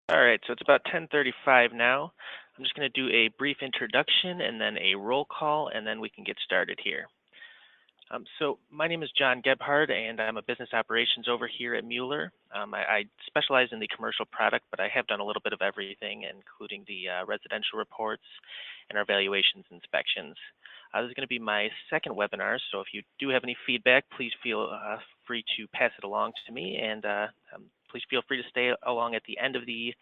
All right, so it's about 10:35 now. I'm just going to do a brief introduction and then a roll call, and then we can get started here. So my name is John Gebhard, and I'm a business operations over here at Mueller. I specialize in the commercial product, but I have done a little bit of everything, including the residential reports and our valuations inspections. This is going to be my second webinar, so if you do have any feedback, please feel free to pass it along to me, and please feel free to stay along at the end of the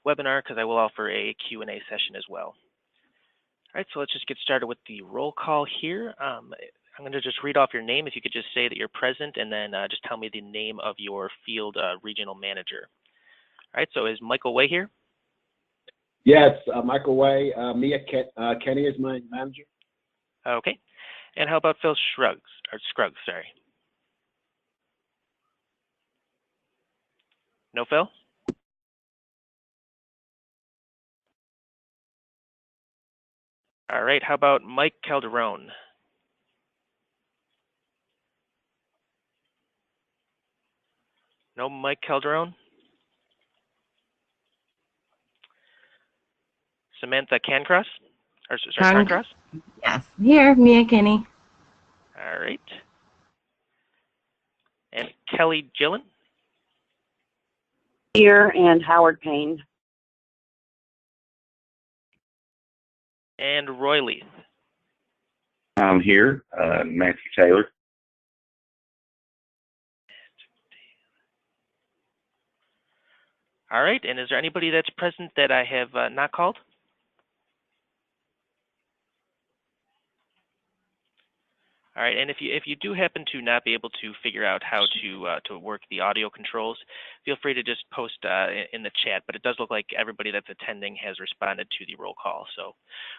webinar because I will offer a Q&A session as well. All right, so let's just get started with the roll call here. I'm going to just read off your name. If you could just say that you're present and then just tell me the name of your field regional manager. All right, so is Michael Way here? Yes, Michael Way. Mia Kenny is my manager. Okay. And how about Phil Scruggs, sorry. No Phil? All right, how about Mike Calderon? No Mike Calderon? Samantha Cancross? Or sorry, Cancross? Yes, here, Mia Kenny. All right. And Kelly Gillen? Here, and Howard Payne. And Roy Leith? I'm here, Matthew Taylor. All right, and is there anybody that's present that I have not called? All right, and if you do happen to not be able to figure out how to work the audio controls, feel free to just post in the chat. But it does look like everybody that's attending has responded to the roll call, so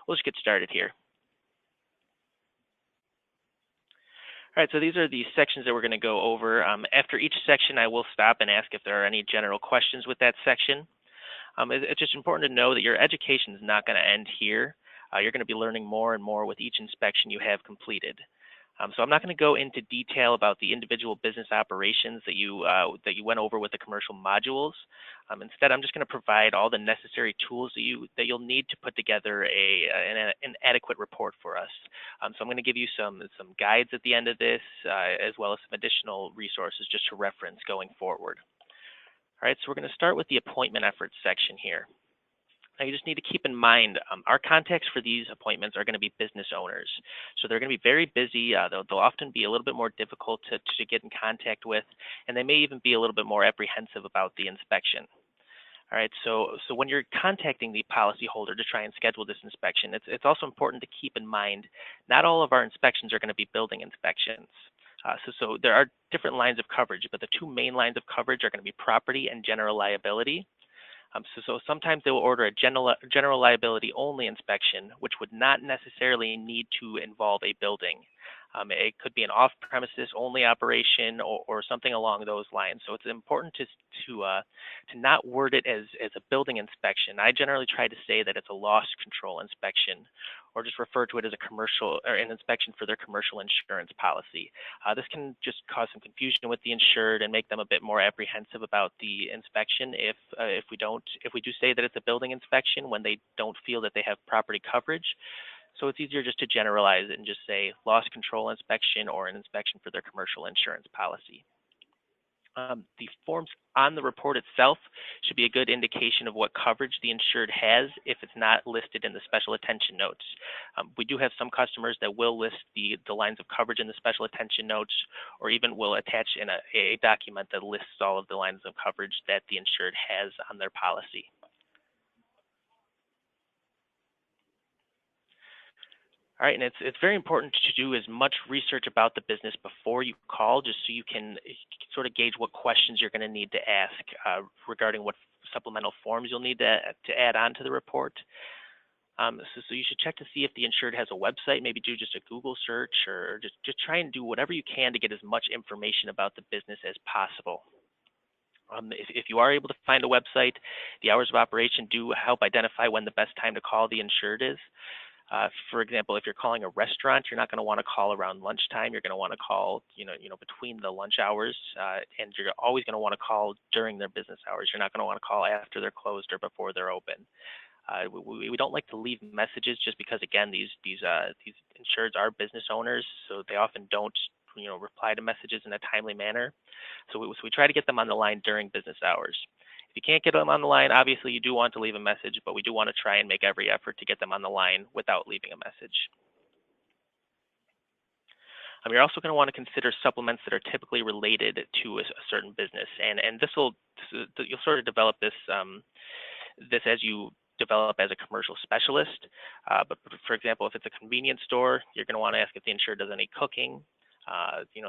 we'll just get started here. All right, so these are the sections that we're going to go over. After each section, I will stop and ask if there are any general questions with that section. It's just important to know that your education is not going to end here. You're going to be learning more and more with each inspection you have completed. So I'm not going to go into detail about the individual business operations that you went over with the commercial modules. Instead, I'm just going to provide all the necessary tools that you'll need to put together an adequate report for us. So I'm going to give you some guides at the end of this, as well as some additional resources just to reference going forward. All right, so we're going to start with the appointment efforts section here. Now, you just need to keep in mind, our contacts for these appointments are going to be business owners. So they're going to be very busy. They'll often be a little bit more difficult to get in contact with, and they may even be a little bit more apprehensive about the inspection. All right, so when you're contacting the policyholder to try and schedule this inspection, it's also important to keep in mind, not all of our inspections are going to be building inspections. So there are different lines of coverage, but the two main lines of coverage are going to be property and general liability. So sometimes they will order a general liability only inspection, which would not necessarily need to involve a building. It could be an off-premises only operation or something along those lines. So it's important to not word it as a building inspection. I generally try to say that it's a loss control inspection, or just refer to it as a commercial or an inspection for their commercial insurance policy. This can just cause some confusion with the insured and make them a bit more apprehensive about the inspection if we do say that it's a building inspection when they don't feel that they have property coverage. So it's easier just to generalize it and just say loss control inspection or an inspection for their commercial insurance policy. The forms on the report itself should be a good indication of what coverage the insured has if it's not listed in the special attention notes. We do have some customers that will list the lines of coverage in the special attention notes, or even will attach in a document that lists all of the lines of coverage that the insured has on their policy. All right, and it's very important to do as much research about the business before you call, just so you can sort of gauge what questions you're going to need to ask regarding what supplemental forms you'll need to add on to the report. So you should check to see if the insured has a website, maybe do just a Google search, or just try and do whatever you can to get as much information about the business as possible. If you are able to find a website, the hours of operation do help identify when the best time to call the insured is. For example, if you're calling a restaurant, you're not going to want to call around lunchtime. You're going to want to call, between the lunch hours, and you're always going to want to call during their business hours. You're not going to want to call after they're closed or before they're open. We don't like to leave messages just because, again, these insureds are business owners, so they often don't reply to messages in a timely manner. So we try to get them on the line during business hours. If you can't get them on the line, obviously you do want to leave a message, but we do want to try and make every effort to get them on the line without leaving a message. You're also going to want to consider supplements that are typically related to a certain business, and you'll sort of develop this as you develop as a commercial specialist. But for example, if it's a convenience store, you're going to want to ask if the insured does any cooking.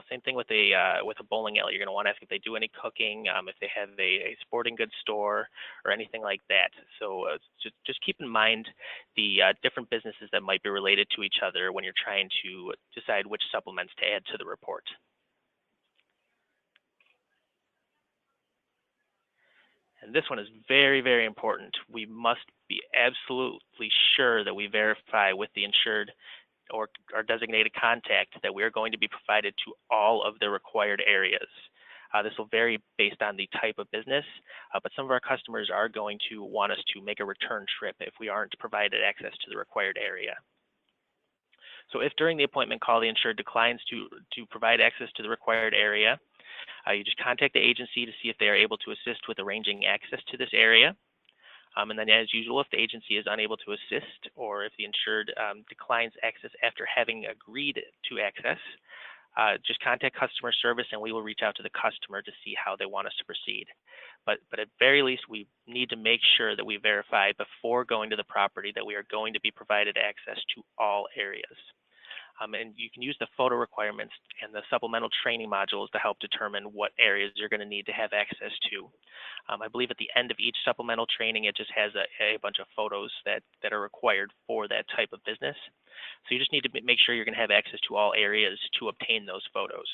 Same thing with a bowling alley. You're going to want to ask if they do any cooking, if they have a sporting goods store or anything like that. So just keep in mind the different businesses that might be related to each other when you're trying to decide which supplements to add to the report. And this one is very, very important. We must be absolutely sure that we verify with the insured or our designated contact that we are going to be provided to all of the required areas. This will vary based on the type of business, but some of our customers are going to want us to make a return trip if we aren't provided access to the required area. So if during the appointment call the insured declines to provide access to the required area, you just contact the agency to see if they are able to assist with arranging access to this area. And then as usual, if the agency is unable to assist or if the insured declines access after having agreed to access, just contact customer service and we will reach out to the customer to see how they want us to proceed. But at very least, we need to make sure that we verify before going to the property that we are going to be provided access to all areas. And you can use the photo requirements and the supplemental training modules to help determine what areas you're going to need to have access to. I believe at the end of each supplemental training, it just has a bunch of photos that are required for that type of business. So you just need to make sure you're going to have access to all areas to obtain those photos.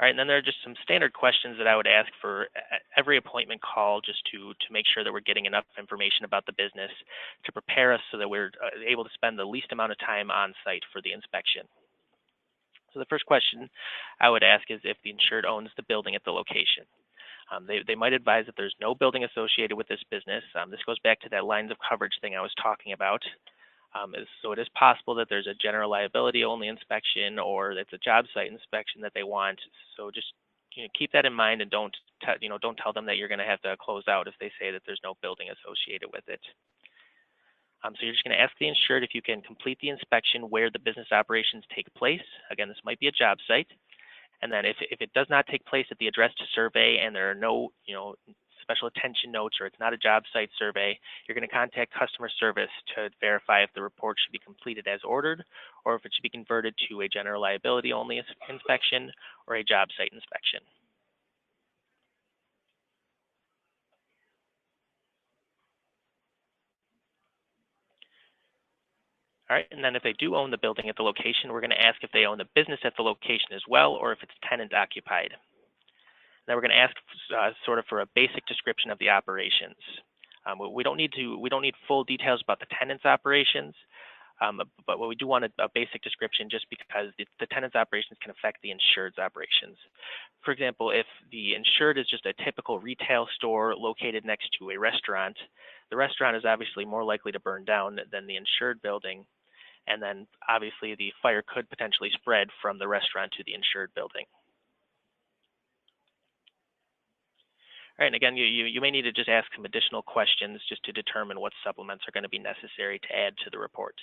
All right, and then there are just some standard questions that I would ask for every appointment call just to make sure that we're getting enough information about the business to prepare us so that we're able to spend the least amount of time on site for the inspection. So the first question I would ask is if the insured owns the building at the location. They might advise that there's no building associated with this business. This goes back to that lines of coverage thing I was talking about. So it is possible that there's a general liability only inspection or it's a job site inspection that they want. So just keep that in mind and don't tell them that you're going to have to close out if they say that there's no building associated with it. So you're just going to ask the insured if you can complete the inspection where the business operations take place. Again, this might be a job site. And then if it does not take place at the address to survey and there are no special attention notes or it's not a job site survey, you're going to contact customer service to verify if the report should be completed as ordered or if it should be converted to a general liability only inspection or a job site inspection. All right, and then if they do own the building at the location, we're going to ask if they own the business at the location as well or if it's tenant occupied. Then we're going to ask sort of for a basic description of the operations. We don't need full details about the tenant's operations, but we do want a basic description just because the tenant's operations can affect the insured's operations. For example, if the insured is just a typical retail store located next to a restaurant, the restaurant is obviously more likely to burn down than the insured building, and then obviously the fire could potentially spread from the restaurant to the insured building. All right, and again, you may need to just ask some additional questions just to determine what supplements are going to be necessary to add to the report.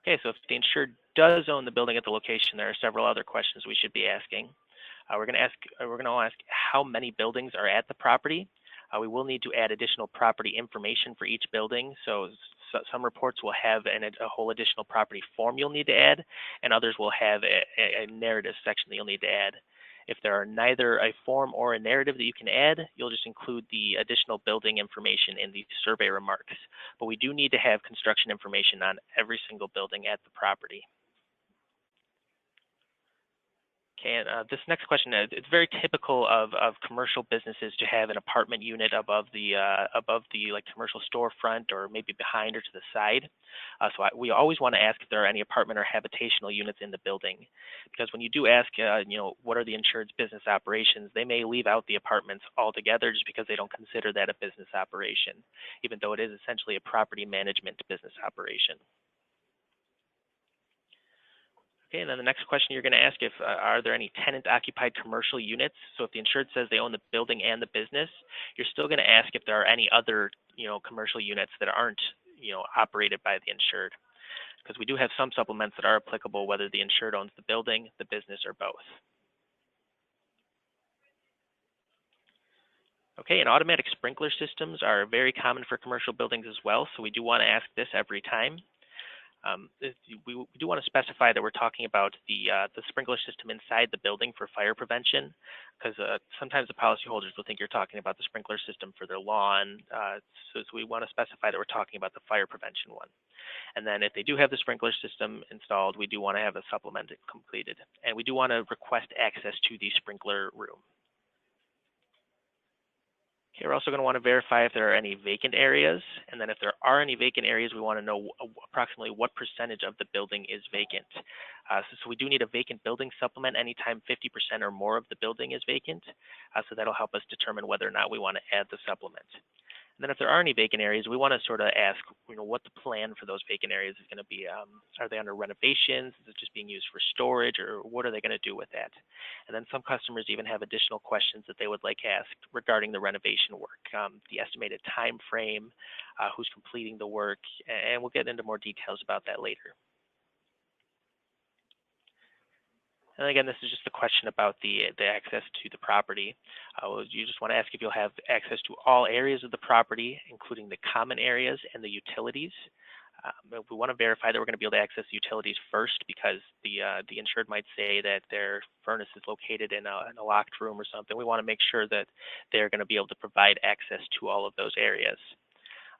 Okay, so if the insured does own the building at the location, there are several other questions we should be asking. We're going to ask how many buildings are at the property. We will need to add additional property information for each building. So some reports will have a whole additional property form you'll need to add, and others will have a narrative section that you'll need to add. If there are neither a form or a narrative that you can add, you'll just include the additional building information in the survey remarks. But we do need to have construction information on every single building at the property. Okay, and this next question, it's very typical of commercial businesses to have an apartment unit above the like commercial storefront or maybe behind or to the side. We always want to ask if there are any apartment or habitational units in the building, because when you do ask, what are the insured's business operations, they may leave out the apartments altogether just because they don't consider that a business operation, even though it is essentially a property management business operation. Okay, and then the next question you're going to ask if are there any tenant-occupied commercial units? So if the insured says they own the building and the business, you're still going to ask if there are any other, commercial units that aren't, operated by the insured, because we do have some supplements that are applicable whether the insured owns the building, the business, or both. Okay, and automatic sprinkler systems are very common for commercial buildings as well, so we do want to ask this every time. We do want to specify that we're talking about the sprinkler system inside the building for fire prevention, because sometimes the policyholders will think you're talking about the sprinkler system for their lawn. So we want to specify that we're talking about the fire prevention one. And then if they do have the sprinkler system installed, we do want to have a supplement completed. And we do want to request access to the sprinkler room. Okay, we're also going to want to verify if there are any vacant areas, and then if there are any vacant areas, we want to know approximately what percentage of the building is vacant. So we do need a vacant building supplement anytime 50% or more of the building is vacant, so that'll help us determine whether or not we want to add the supplement. And then if there are any vacant areas, we want to sort of ask, what the plan for those vacant areas is going to be. Are they under renovations? Is it just being used for storage, or what are they going to do with that? And then some customers even have additional questions that they would like asked regarding the renovation work, the estimated time frame, who's completing the work, and we'll get into more details about that later. And again, this is just a question about the access to the property. You just want to ask if you'll have access to all areas of the property, including the common areas and the utilities. We want to verify that we're going to be able to access the utilities first, because the insured might say that their furnace is located in a locked room or something. We want to make sure that they're going to be able to provide access to all of those areas.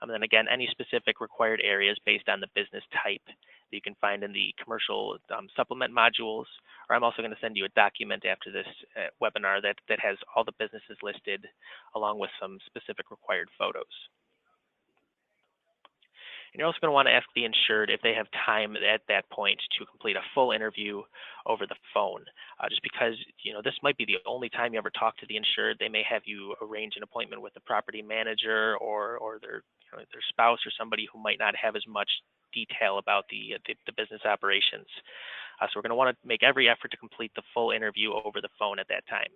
And then again, any specific required areas based on the business type that you can find in the commercial supplement modules, or I'm also going to send you a document after this webinar that has all the businesses listed along with some specific required photos. And you're also going to want to ask the insured if they have time at that point to complete a full interview over the phone. Just because, this might be the only time you ever talk to the insured. They may have you arrange an appointment with the property manager or their spouse or somebody who might not have as much detail about the business operations. So we're going to want to make every effort to complete the full interview over the phone at that time.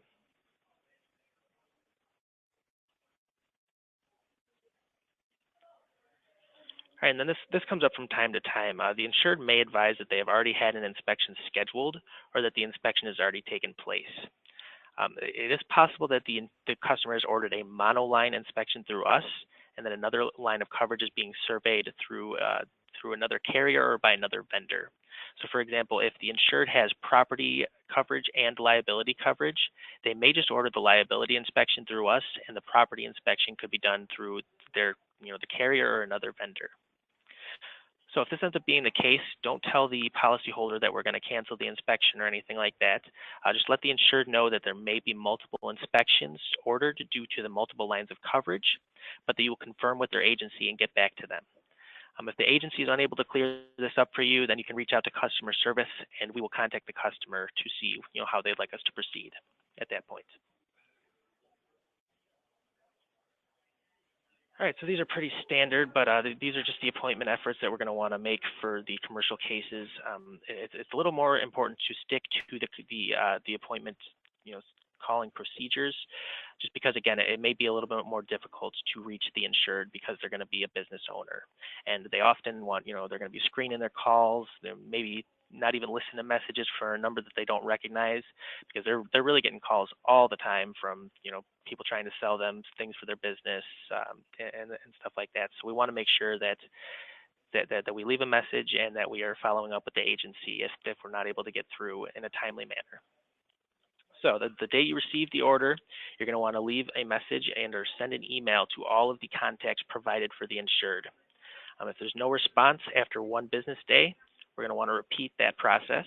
All right, and then this comes up from time to time. The insured may advise that they have already had an inspection scheduled or that the inspection has already taken place. It is possible that the customer has ordered a monoline inspection through us, and then another line of coverage is being surveyed through another carrier or by another vendor. So for example, if the insured has property coverage and liability coverage, they may just order the liability inspection through us, and the property inspection could be done through their, the carrier or another vendor. So if this ends up being the case, don't tell the policyholder that we're going to cancel the inspection or anything like that. Just let the insured know that there may be multiple inspections ordered due to the multiple lines of coverage, but that you will confirm with their agency and get back to them. If the agency is unable to clear this up for you, then you can reach out to customer service, and we will contact the customer to see how they'd like us to proceed at that point. All right, so these are pretty standard, but these are just the appointment efforts that we're going to want to make for the commercial cases. It's a little more important to stick to the appointment, calling procedures, just because again, it may be a little bit more difficult to reach the insured because they're going to be a business owner, and they often want, they're going to be screening their calls. They're maybe not even listen to messages for a number that they don't recognize, because they're really getting calls all the time from people trying to sell them things for their business and stuff like that. So we want to make sure that we leave a message and that we are following up with the agency if we're not able to get through in a timely manner. So the day you receive the order, you're going to want to leave a message and or send an email to all of the contacts provided for the insured. If there's no response after one business day, we're going to want to repeat that process.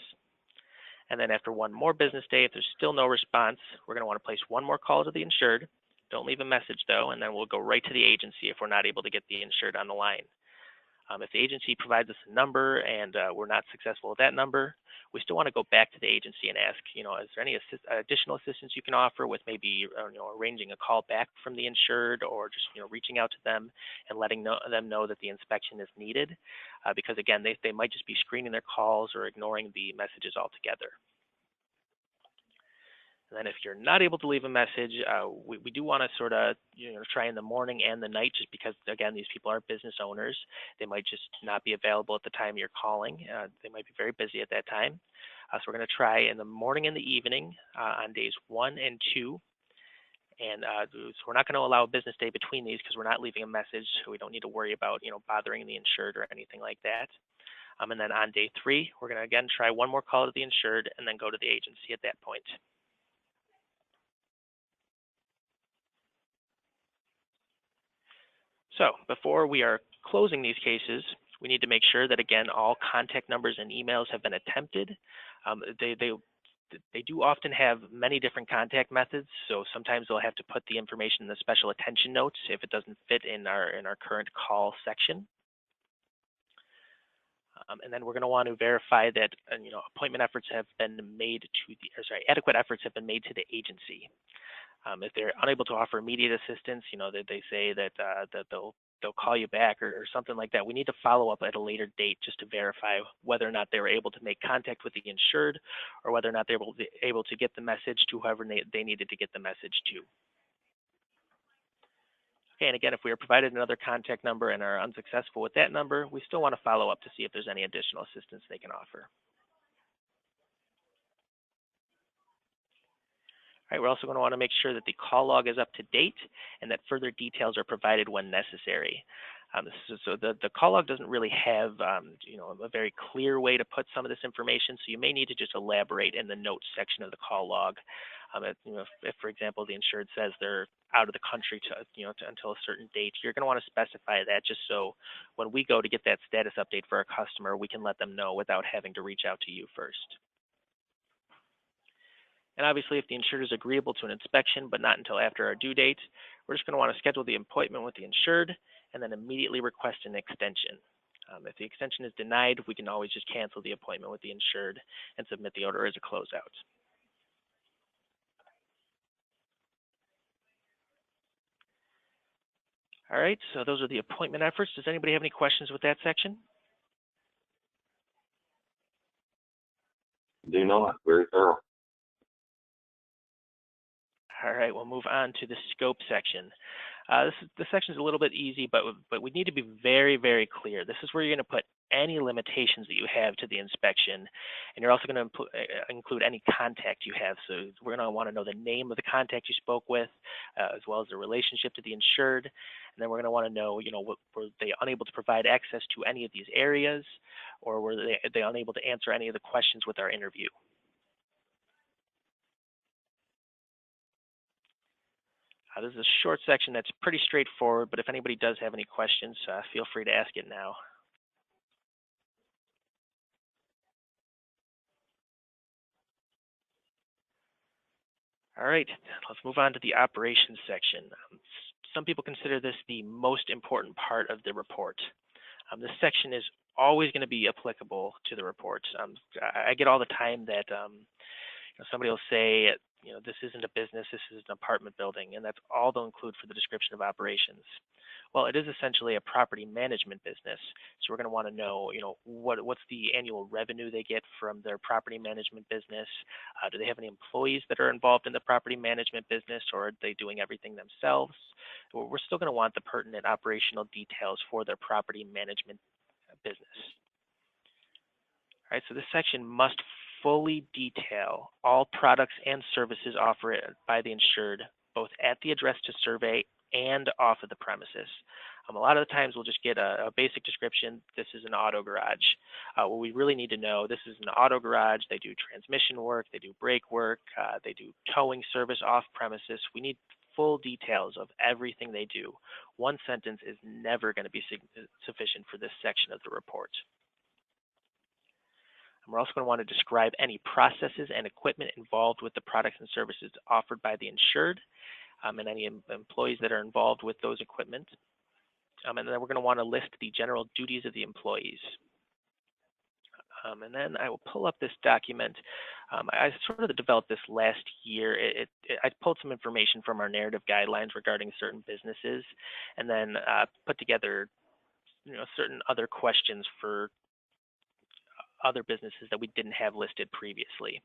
And then after one more business day, if there's still no response, we're going to want to place one more call to the insured. Don't leave a message though, and then we'll go right to the agency if we're not able to get the insured on the line. If the agency provides us a number and we're not successful with that number, we still want to go back to the agency and ask, is there any additional assistance you can offer with maybe, arranging a call back from the insured, or just, reaching out to them and letting them know that the inspection is needed, because again, they might just be screening their calls or ignoring the messages altogether. And then if you're not able to leave a message, we do want to sort of try in the morning and the night, just because, again, these people are business owners. They might just not be available at the time you're calling. They might be very busy at that time. So we're going to try in the morning and the evening on days 1 and 2. And so we're not going to allow a business day between these because we're not leaving a message. So we don't need to worry about bothering the insured or anything like that. And then on day 3, we're going to again try one more call to the insured and then go to the agency at that point. So before we are closing these cases, we need to make sure that, again, all contact numbers and emails have been attempted. They do often have many different contact methods, so sometimes they'll have to put the information in the special attention notes if it doesn't fit in our current call section. And then we're going to want to verify that appointment efforts have been made to adequate efforts have been made to the agency. If they're unable to offer immediate assistance, that they say that they'll call you back or something like that, we need to follow up at a later date just to verify whether or not they were able to make contact with the insured, or whether or not they were able to get the message to whoever they needed to get the message to. Okay, and again, if we are provided another contact number and are unsuccessful with that number, we still want to follow up to see if there's any additional assistance they can offer. All right, we're also going to want to make sure that the call log is up to date and that further details are provided when necessary. So the call log doesn't really have a very clear way to put some of this information, so you may need to just elaborate in the notes section of the call log. If, for example, the insured says they're out of the country until a certain date, you're going to want to specify that just so when we go to get that status update for our customer, we can let them know without having to reach out to you first. And obviously, if the insured is agreeable to an inspection, but not until after our due date, we're just going to want to schedule the appointment with the insured and then immediately request an extension. If the extension is denied, we can always just cancel the appointment with the insured and submit the order as a closeout. All right, so those are the appointment efforts. Does anybody have any questions with that section? Do not. Very thorough. All right, we'll move on to the scope section. This section is a little bit easy, but we need to be very, very clear. This is where you're going to put any limitations that you have to the inspection, and you're also going to include any contact you have. So we're going to want to know the name of the contact you spoke with, as well as the relationship to the insured, and then we're going to want to know, were they unable to provide access to any of these areas, or were they unable to answer any of the questions with our interview? This is a short section that's pretty straightforward, but if anybody does have any questions, feel free to ask it now. All right, let's move on to the operations section. Some people consider this the most important part of the report. This section is always going to be applicable to the report. I get all the time that somebody will say, this isn't a business, this is an apartment building, and that's all they'll include for the description of operations. Well, it is essentially a property management business, so we're going to want to know, what's the annual revenue they get from their property management business? Do they have any employees that are involved in the property management business, or are they doing everything themselves? We're still going to want the pertinent operational details for their property management business. All right, so this section must fully detail all products and services offered by the insured, both at the address to survey and off of the premises. A lot of the times we'll just get a basic description. This is an auto garage. What we really need to know, this is an auto garage. They do transmission work, they do brake work, they do towing service off premises. We need full details of everything they do. One sentence is never going to be sufficient for this section of the report. And we're also going to want to describe any processes and equipment involved with the products and services offered by the insured, and any employees that are involved with those equipment. And then we're going to want to list the general duties of the employees. And then I will pull up this document. I sort of developed this last year. I pulled some information from our narrative guidelines regarding certain businesses, and then put together, certain other questions for other businesses that we didn't have listed previously.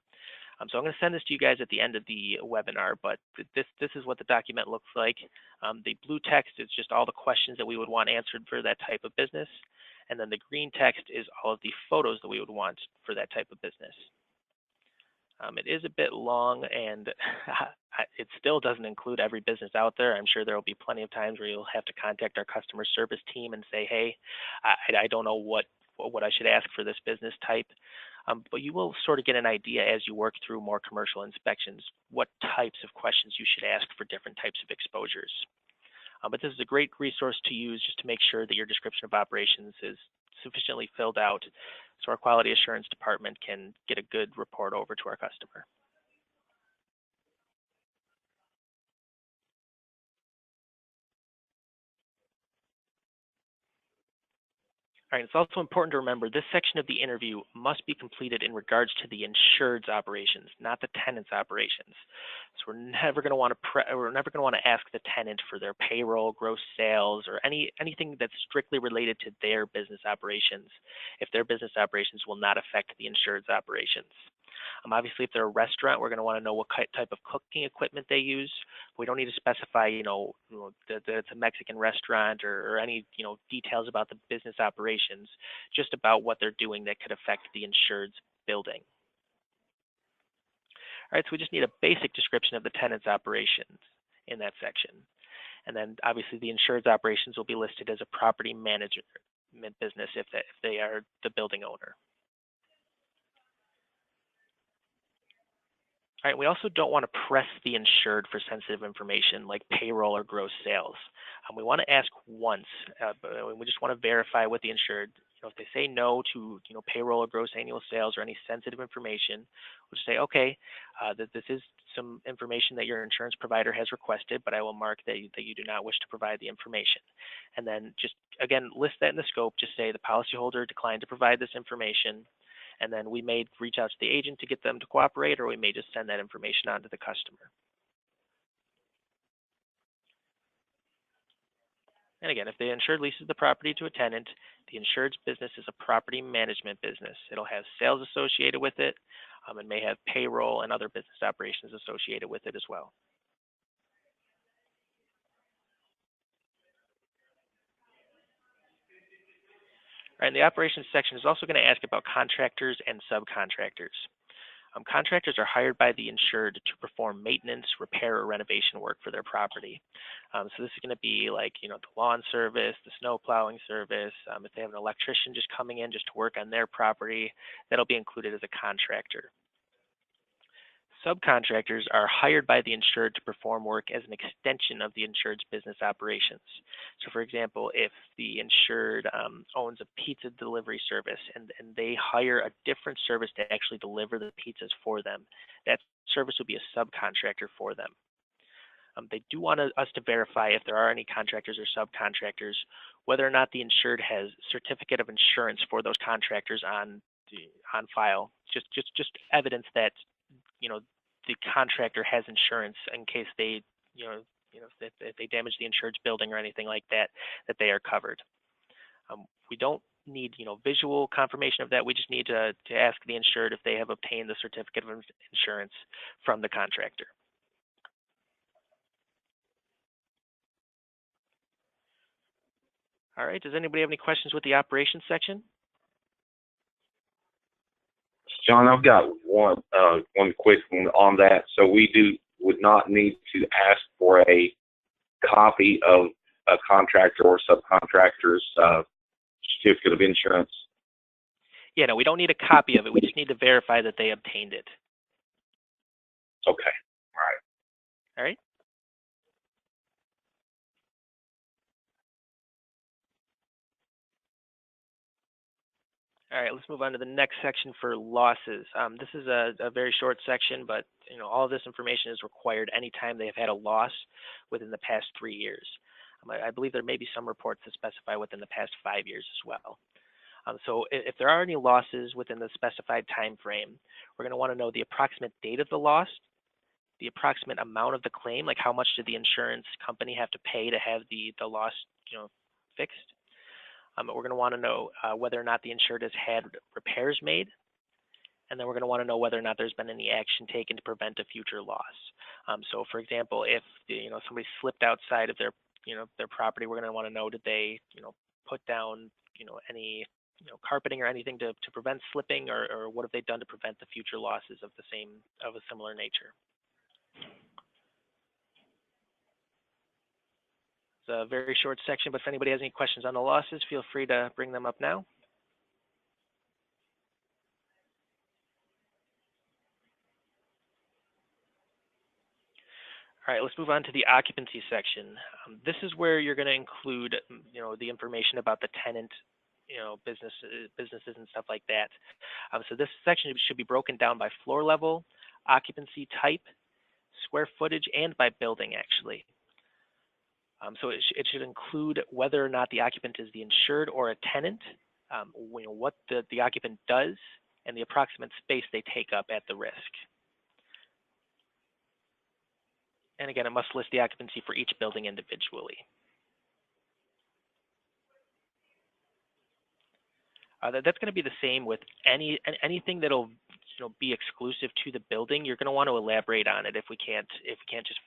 So I'm going to send this to you guys at the end of the webinar, but this is what the document looks like. The blue text is just all the questions that we would want answered for that type of business. And then the green text is all of the photos that we would want for that type of business. It is a bit long, and it still doesn't include every business out there. I'm sure there will be plenty of times where you'll have to contact our customer service team and say, hey, I don't know what I should ask for this business type. But you will sort of get an idea as you work through more commercial inspections what types of questions you should ask for different types of exposures. But this is a great resource to use just to make sure that your description of operations is sufficiently filled out so our quality assurance department can get a good report over to our customer. All right, it's also important to remember this section of the interview must be completed in regards to the insured's operations, not the tenant's operations. So we're never going to want to ask the tenant for their payroll, gross sales, or anything that's strictly related to their business operations if their business operations will not affect the insured's operations. Obviously, if they're a restaurant, we're going to want to know what type of cooking equipment they use. We don't need to specify, that it's a Mexican restaurant or any, details about the business operations, just about what they're doing that could affect the insured's building. All right, so we just need a basic description of the tenant's operations in that section. And then obviously the insured's operations will be listed as a property management business if they are the building owner. All right, we also don't want to press the insured for sensitive information like payroll or gross sales. We want to ask once, but we just want to verify with the insured. If they say no to payroll or gross annual sales or any sensitive information, we'll just say, okay, that this is some information that your insurance provider has requested, but I will mark that you do not wish to provide the information. And then just, again, list that in the scope. Just say the policyholder declined to provide this information. And then we may reach out to the agent to get them to cooperate, or we may just send that information on to the customer. And again, if the insured leases the property to a tenant, the insured's business is a property management business. It'll have sales associated with it, and may have payroll and other business operations associated with it as well. All right, and the operations section is also going to ask about contractors and subcontractors. Contractors are hired by the insured to perform maintenance, repair, or renovation work for their property. So this is going to be like, the lawn service, the snow plowing service. If they have an electrician just coming in just to work on their property, that'll be included as a contractor. Subcontractors are hired by the insured to perform work as an extension of the insured's business operations. So for example, if the insured owns a pizza delivery service and they hire a different service to actually deliver the pizzas for them, that service will be a subcontractor for them. They do want us to verify if there are any contractors or subcontractors, whether or not the insured has certificate of insurance for those contractors on file. Just evidence that the contractor has insurance in case they, if they damage the insured's building or anything like that, that they are covered. We don't need, visual confirmation of that. We just need to ask the insured if they have obtained the certificate of insurance from the contractor. All right, does anybody have any questions with the operations section? John, I've got one quick one on that. So we would not need to ask for a copy of a contractor or subcontractor's certificate of insurance. Yeah, no, we don't need a copy of it. We just need to verify that they obtained it. Okay. All right. All right. All right, let's move on to the next section for losses. This is a very short section, but all of this information is required anytime they have had a loss within the past 3 years. I believe there may be some reports that specify within the past 5 years as well. So if there are any losses within the specified time frame, we're going to want to know the approximate date of the loss, the approximate amount of the claim, like how much did the insurance company have to pay to have the loss fixed. We're going to want to know whether or not the insured has had repairs made, and then we're going to want to know whether or not there's been any action taken to prevent a future loss. So, for example, if somebody slipped outside of their their property, we're going to want to know, did they put down any carpeting or anything to prevent slipping, or what have they done to prevent the future losses of a similar nature. It's a very short section, but if anybody has any questions on the losses, feel free to bring them up now. All right, let's move on to the occupancy section. This is where you're going to include, the information about the tenant, businesses and stuff like that. So this section should be broken down by floor level, occupancy type, square footage, and by building, actually. So it should include whether or not the occupant is the insured or a tenant, what the occupant does, and the approximate space they take up at the risk. And again, it must list the occupancy for each building individually. That's going to be the same with anything that'll be exclusive to the building. You're going to want to elaborate on it if we can't just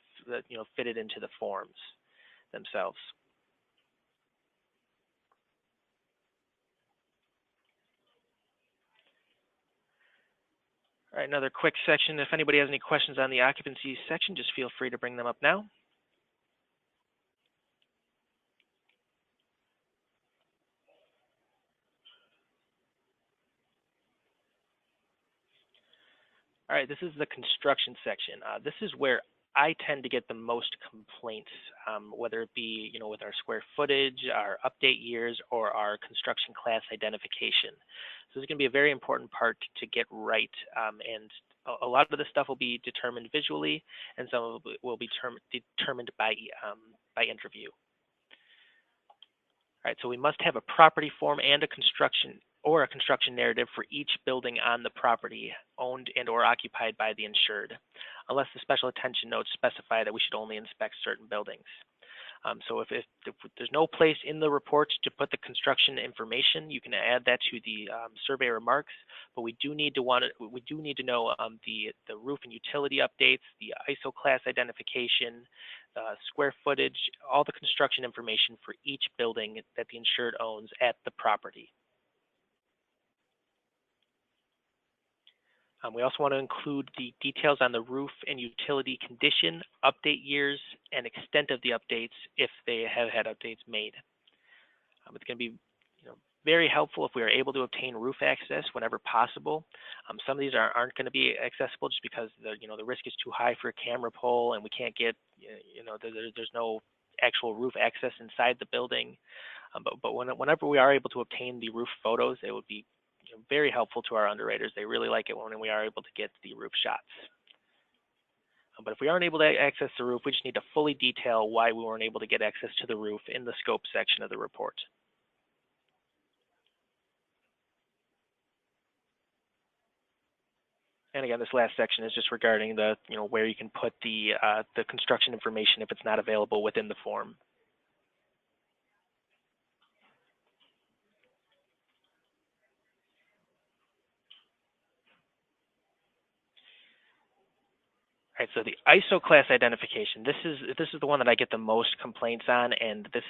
fit it into the forms themselves. All right, another quick section. If anybody has any questions on the occupancy section, just feel free to bring them up now. All right, this is the construction section. This is where I tend to get the most complaints, whether it be with our square footage, our update years, or our construction class identification. So this is going to be a very important part to get right, and a lot of the stuff will be determined visually, and some will be determined by interview. All right, so we must have a property form and a construction narrative for each building on the property owned and or occupied by the insured, unless the special attention notes specify that we should only inspect certain buildings. So if there's no place in the report to put the construction information, you can add that to the survey remarks. But we do need to know the roof and utility updates, the ISO class identification, square footage, all the construction information for each building that the insured owns at the property. We also want to include the details on the roof and utility condition, update years, and extent of the updates if they have had updates made. It's going to be very helpful if we are able to obtain roof access whenever possible. Some of these aren't going to be accessible just because the risk is too high for a camera pole, and we can't get there's no actual roof access inside the building. But whenever we are able to obtain the roof photos, it would be very helpful to our underwriters. They really like it when we are able to get the roof shots. But if we aren't able to access the roof, we just need to fully detail why we weren't able to get access to the roof in the scope section of the report. And again, this last section is just regarding the where you can put the construction information if it's not available within the form. All right, so the ISO class identification. This is the one that I get the most complaints on, and this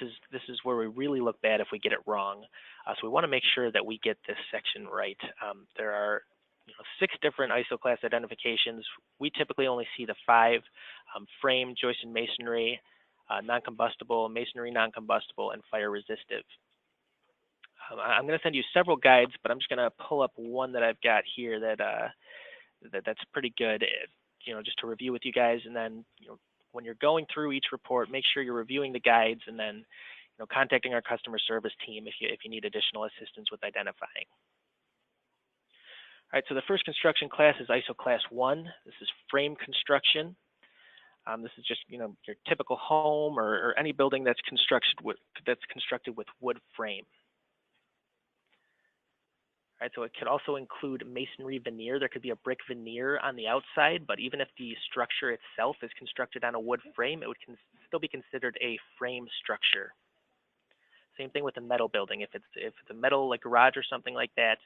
is where we really look bad if we get it wrong. So we want to make sure that we get this section right. There are 6 different ISO class identifications. We typically only see the 5: frame, joist and masonry, non-combustible, masonry non-combustible, and fire resistive. I'm going to send you several guides, but I'm just going to pull up one that I've got here that's pretty good. Just to review with you guys, and then when you're going through each report, make sure you're reviewing the guides, and then contacting our customer service team if you need additional assistance with identifying. All right, so the first construction class is ISO Class 1. This is frame construction. This is just, your typical home or any building that's constructed with wood frame. All right, so it could also include masonry veneer. There could be a brick veneer on the outside, but even if the structure itself is constructed on a wood frame, it would still be considered a frame structure. Same thing with a metal building. If it's a metal like garage or something like that,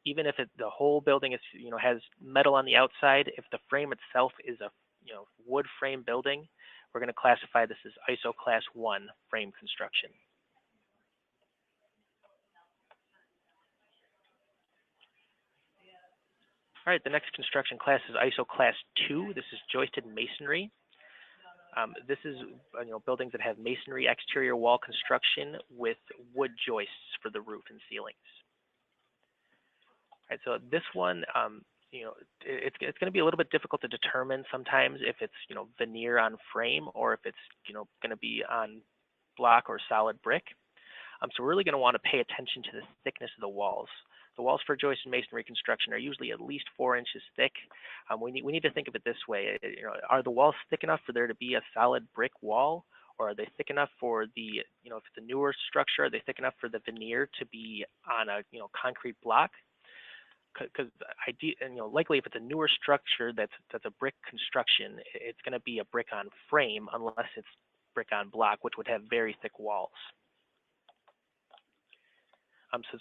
even if the whole building is has metal on the outside, if the frame itself is a wood frame building, we're going to classify this as ISO Class 1 frame construction. All right, the next construction class is ISO Class 2. This is joisted masonry. This is buildings that have masonry exterior wall construction with wood joists for the roof and ceilings. All right, so this one, it's going to be a little bit difficult to determine sometimes if it's veneer on frame or if it's going to be on block or solid brick. So we're really going to want to pay attention to the thickness of the walls. The walls for joisted masonry construction are usually at least 4 inches thick. We need to think of it this way. Are the walls thick enough for there to be a solid brick wall, or are they thick enough for the, if it's a newer structure, are they thick enough for the veneer to be on a, concrete block? Because likely if it's a newer structure that's a brick construction, it's going to be a brick on frame unless it's brick on block, which would have very thick walls.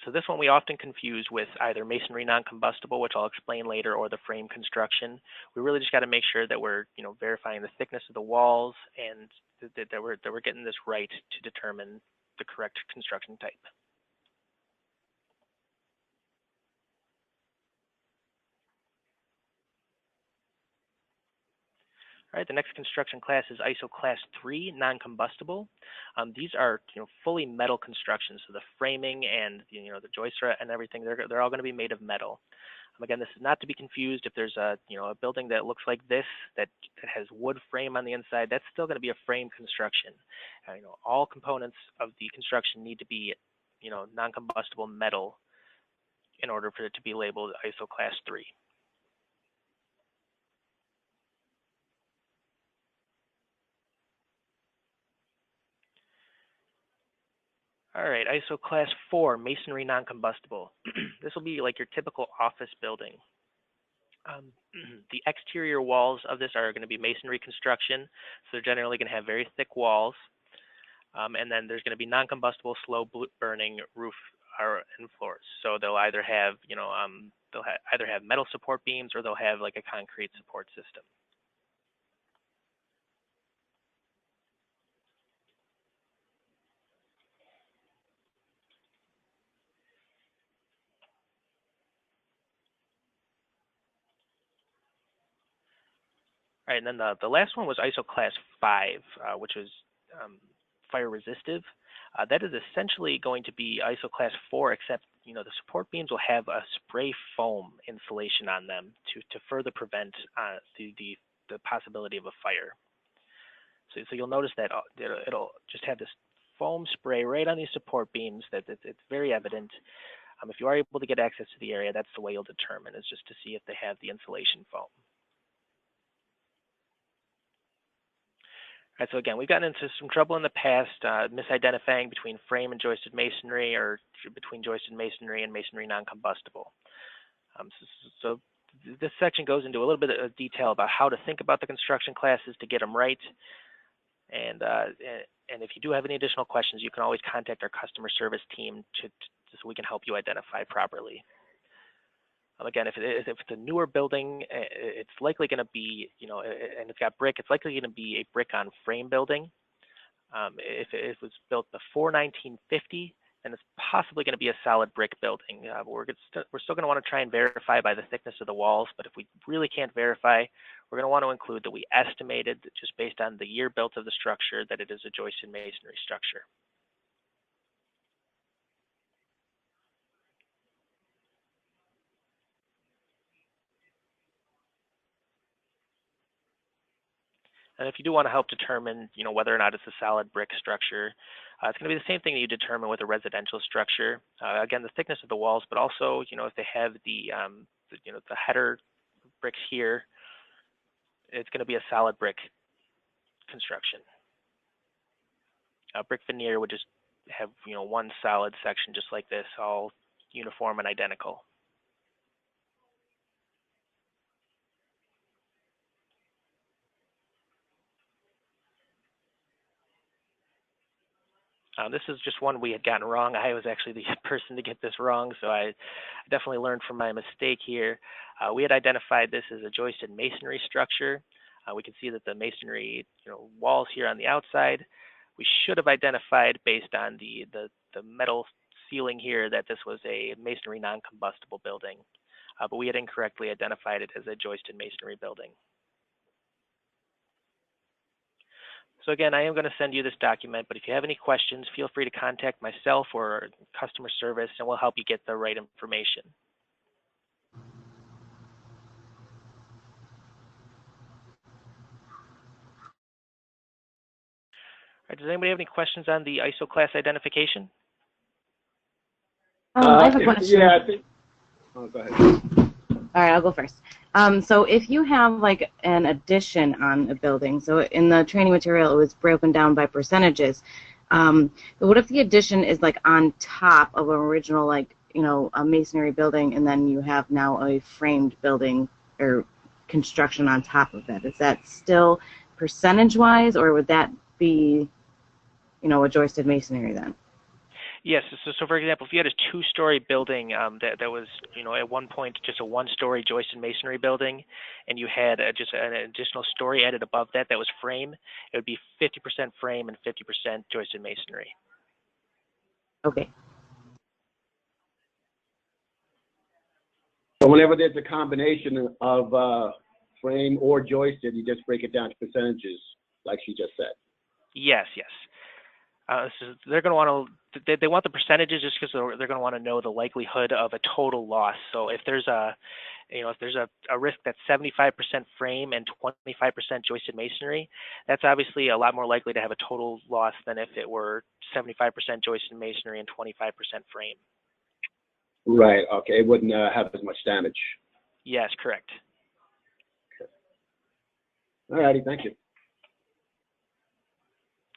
So this one we often confuse with either masonry non-combustible, which I'll explain later, or the frame construction. We really just got to make sure that we're verifying the thickness of the walls and that we're getting this right to determine the correct construction type. All right, the next construction class is ISO Class 3, non-combustible. These are fully metal constructions, so the framing and the joists and everything, they're all going to be made of metal. Again, this is not to be confused if there's a a building that looks like this that has wood frame on the inside. That's still going to be a frame construction. All components of the construction need to be non-combustible metal in order for it to be labeled ISO Class 3. All right, ISO Class 4, masonry non-combustible. This will be like your typical office building. The exterior walls of this are going to be masonry construction, so they're generally going to have very thick walls. And then there's going to be non-combustible, slow-burning roof and floors. So they'll either have, either have metal support beams or they'll have like a concrete support system. All right, and then the last one was ISO Class 5, which was fire resistive. That is essentially going to be ISO Class 4, except the support beams will have a spray foam insulation on them to further prevent the possibility of a fire. So you'll notice that it'll just have this foam spray right on these support beams. That it's very evident. If you are able to get access to the area, that's the way you'll determine, is just to see if they have the insulation foam. All right, so again, we've gotten into some trouble in the past, misidentifying between frame and joisted masonry, or between joisted masonry and masonry non-combustible. So this section goes into a little bit of detail about how to think about the construction classes to get them right. And if you do have any additional questions, you can always contact our customer service team so we can help you identify properly. Again, if it's a newer building, it's likely going to be, and it's got brick, it's likely going to be a brick on frame building. If it was built before 1950, then it's possibly going to be a solid brick building. We're still going to want to try and verify by the thickness of the walls, but if we really can't verify, we're going to want to include that we estimated, just based on the year built of the structure, that it is a joisted masonry structure. And if you do want to help determine, whether or not it's a solid brick structure, it's going to be the same thing that you determine with a residential structure. Again, the thickness of the walls, but also, if they have the the header bricks here, it's going to be a solid brick construction. Brick veneer would just have one solid section just like this, all uniform and identical. This is just one we had gotten wrong. I was actually the person to get this wrong, so I definitely learned from my mistake here. We had identified this as a joisted masonry structure. We can see that the masonry walls here on the outside, we should have identified based on the metal ceiling here that this was a masonry non-combustible building, but we had incorrectly identified it as a joisted masonry building. So again, I am going to send you this document, but if you have any questions, feel free to contact myself or customer service, and we'll help you get the right information. All right, does anybody have any questions on the ISO class identification? I have a question. Yeah, I think. Oh, go ahead. All right, I'll go first. So if you have like an addition on a building, so in the training material it was broken down by percentages. What if the addition is like on top of an original, like a masonry building, and then you have now a framed building or construction on top of that? Is that still percentage-wise, or would that be a joisted masonry then? Yes. So for example, if you had a two-story building that was, at one point just a one-story joisted masonry building, and you had just an additional story added above that was frame, it would be 50% frame and 50% joisted masonry. Okay. So whenever there's a combination of frame or joisted, you just break it down to percentages, like she just said. Yes. So they're going to want to, they want the percentages just because they're going to want to know the likelihood of a total loss. So if there's a risk that's 75% frame and 25% joisted masonry, that's obviously a lot more likely to have a total loss than if it were 75% joisted masonry and 25% frame. Right. Okay. It wouldn't have as much damage. Yes, correct. Okay. All righty. Thank you.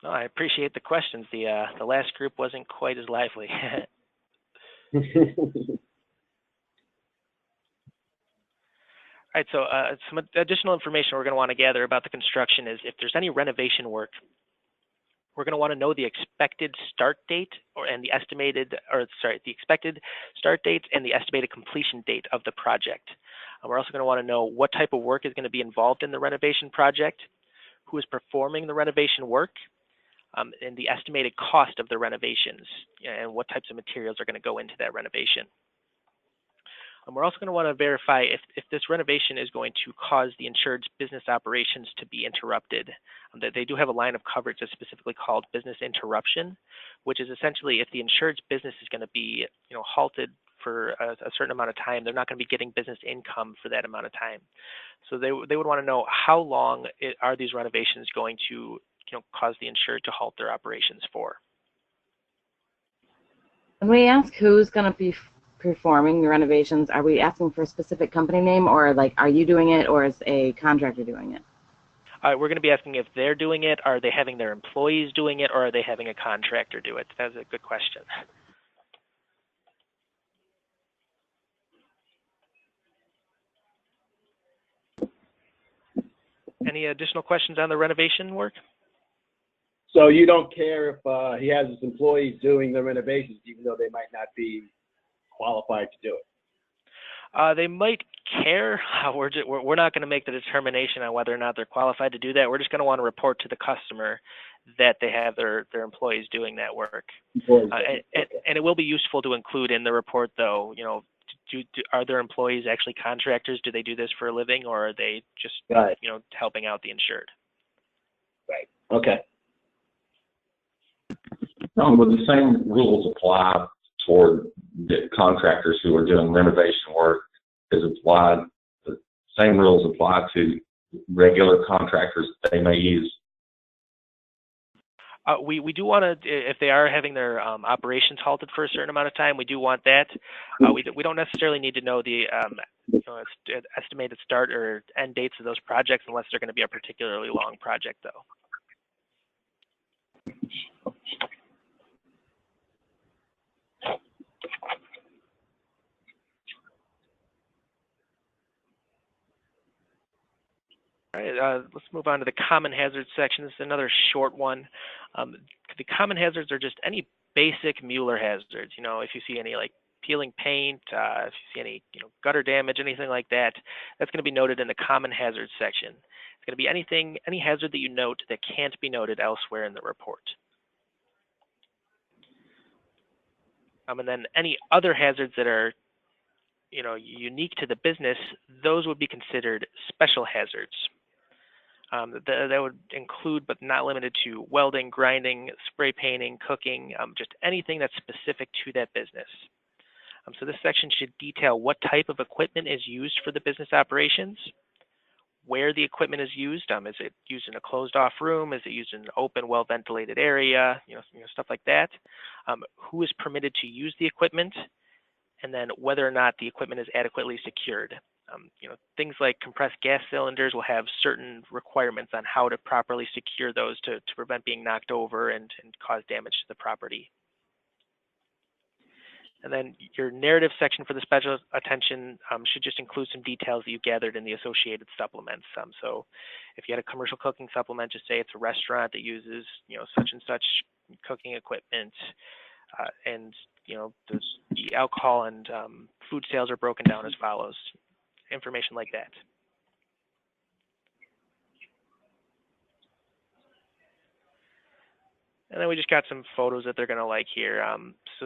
Oh, I appreciate the questions. The last group wasn't quite as lively. All right, so some additional information we're going to want to gather about the construction is if there's any renovation work, we're going to want to know the expected start date the expected start date and the estimated completion date of the project. We're also going to want to know what type of work is going to be involved in the renovation project, who is performing the renovation work, and the estimated cost of the renovations, and what types of materials are going to go into that renovation. We're also going to want to verify if this renovation is going to cause the insured's business operations to be interrupted. They do have a line of coverage that's specifically called business interruption, which is essentially if the insured's business is going to be halted for a certain amount of time, they're not going to be getting business income for that amount of time. So they would want to know how long are these renovations going to cause the insured to halt their operations for. When we ask who's going to be performing the renovations, are we asking for a specific company name, or like are you doing it, or is a contractor doing it? We're going to be asking if they're doing it, are they having their employees doing it, or are they having a contractor do it? That's a good question. Any additional questions on the renovation work? So you don't care if he has his employees doing the renovations, even though they might not be qualified to do it? They might care. We're not going to make the determination on whether or not they're qualified to do that. We're just going to want to report to the customer that they have their employees doing that work. And it will be useful to include in the report, though, are their employees actually contractors? Do they do this for a living, or are they just helping out the insured? Right. Okay. Would the same rules apply toward the contractors who are doing renovation work as applied? The same rules apply to regular contractors that they may use? We do want to, if they are having their operations halted for a certain amount of time, we do want that. We don't necessarily need to know the estimated start or end dates of those projects unless they're going to be a particularly long project, though. All right, let's move on to the common hazards section. This is another short one. The common hazards are just any basic Mueller hazards. If you see any like peeling paint, if you see any gutter damage, anything like that, that's going to be noted in the common hazards section. It's going to be any hazard that you note that can't be noted elsewhere in the report. And then any other hazards that are unique to the business, those would be considered special hazards. That would include, but not limited to, welding, grinding, spray painting, cooking, just anything that's specific to that business. So this section should detail what type of equipment is used for the business operations, where the equipment is used. Is it used in a closed-off room? Is it used in an open, well-ventilated area? Stuff like that. Who is permitted to use the equipment, and then whether or not the equipment is adequately secured. Things like compressed gas cylinders will have certain requirements on how to properly secure those to prevent being knocked over and cause damage to the property. And then your narrative section for the special attention should just include some details that you gathered in the associated supplements. So if you had a commercial cooking supplement, just say it's a restaurant that uses such and such cooking equipment, and the alcohol and food sales are broken down as follows. Information like that. And then we just got some photos that they're going to like here.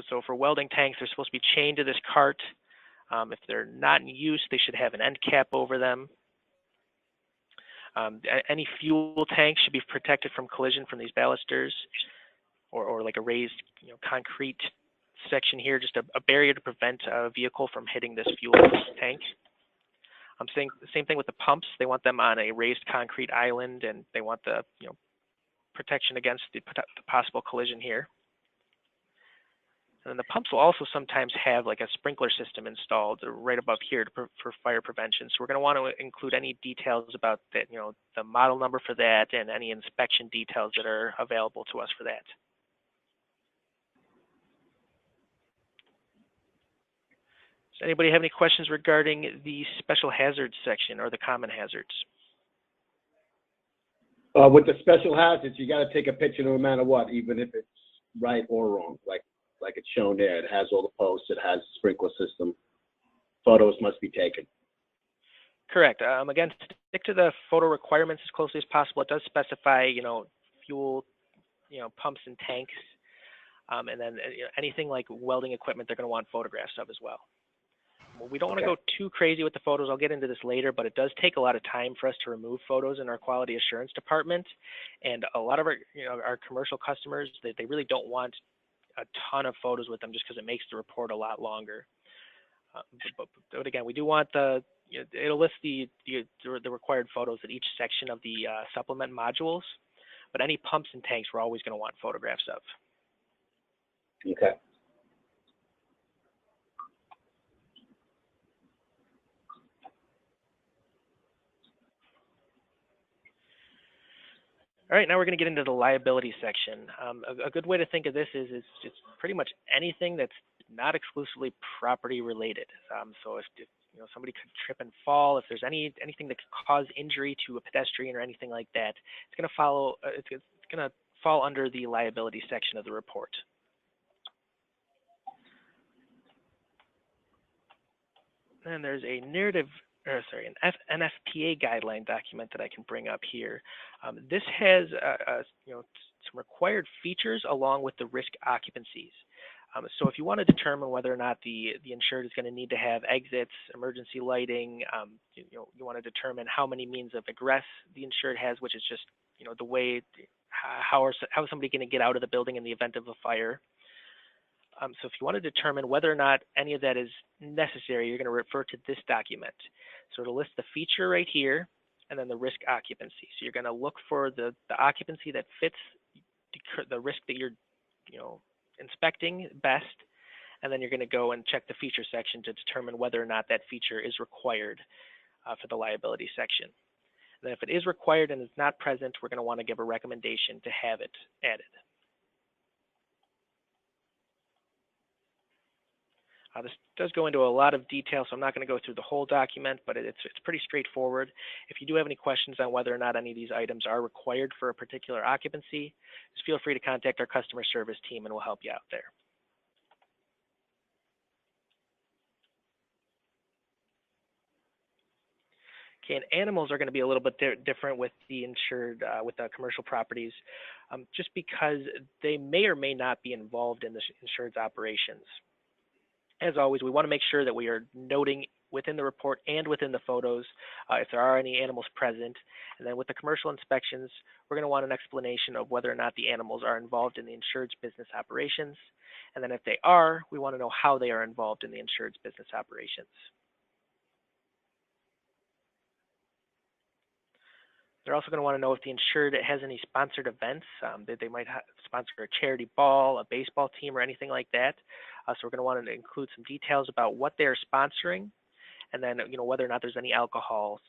So for welding tanks, they're supposed to be chained to this cart. If they're not in use, they should have an end cap over them. Any fuel tanks should be protected from collision from these balusters, or like a raised concrete section here, just a barrier to prevent a vehicle from hitting this fuel tank. I'm saying the same thing with the pumps. They want them on a raised concrete island, and they want the protection against the possible collision here. And then the pumps will also sometimes have like a sprinkler system installed right above here for fire prevention. So we're going to want to include any details about that, the model number for that, and any inspection details that are available to us for that. Does anybody have any questions regarding the special hazards section or the common hazards? With the special hazards, you got to take a picture no matter what, even if it's right or wrong. Like it's shown there, it has all the posts, it has a sprinkler system. Photos must be taken. Correct. Again, stick to the photo requirements as closely as possible. It does specify, fuel, pumps and tanks, and then anything like welding equipment, they're going to want photographs of as well. We don't want to go too crazy with the photos. I'll get into this later, but it does take a lot of time for us to remove photos in our quality assurance department. And a lot of our commercial customers, they really don't want a ton of photos with them just because it makes the report a lot longer. But again, we do want it'll list the required photos at each section of the supplement modules, but any pumps and tanks we're always going to want photographs of. Okay. All right, now we're going to get into the liability section. A good way to think of this is it's pretty much anything that's not exclusively property related. So if somebody could trip and fall, if there's anything that could cause injury to a pedestrian or anything like that, it's going to fall under the liability section of the report. And there's a an NFPA guideline document that I can bring up here. This has some required features along with the risk occupancies. So if you want to determine whether or not the insured is going to need to have exits, emergency lighting, you want to determine how many means of egress the insured has, which is just the way how is somebody going to get out of the building in the event of a fire. So if you want to determine whether or not any of that is necessary, you're going to refer to this document. So it'll list the feature right here and then the risk occupancy. So you're going to look for the occupancy that fits the risk that you're inspecting best, and then you're going to go and check the feature section to determine whether or not that feature is required for the liability section. And then if it is required and it's not present, we're going to want to give a recommendation to have it added. This does go into a lot of detail, so I'm not going to go through the whole document, but it's pretty straightforward. If you do have any questions on whether or not any of these items are required for a particular occupancy, just feel free to contact our customer service team and we'll help you out there. Okay, and animals are going to be a little bit different with the insured, with the commercial properties, just because they may or may not be involved in the insured's operations. As always, we want to make sure that we are noting within the report and within the photos if there are any animals present. And then with the commercial inspections, we're going to want an explanation of whether or not the animals are involved in the insured's business operations. And then if they are, we want to know how they are involved in the insured's business operations. They're also going to want to know if the insured has any sponsored events, that they might sponsor a charity ball, a baseball team, or anything like that. So we're going to want to include some details about what they're sponsoring, and then whether or not there's any alcohol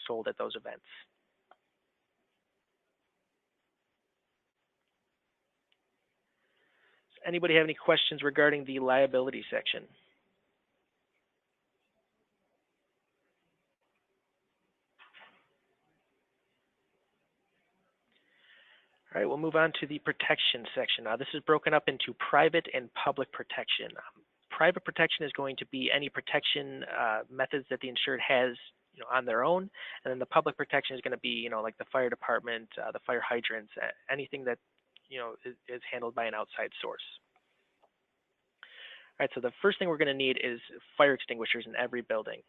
sold at those events. Does anybody have any questions regarding the liability section? All right, we'll move on to the protection section. This is broken up into private and public protection. Private protection is going to be any protection methods that the insured has on their own, and then the public protection is going to be like the fire department, the fire hydrants, anything that is handled by an outside source. All right, so the first thing we're going to need is fire extinguishers in every building.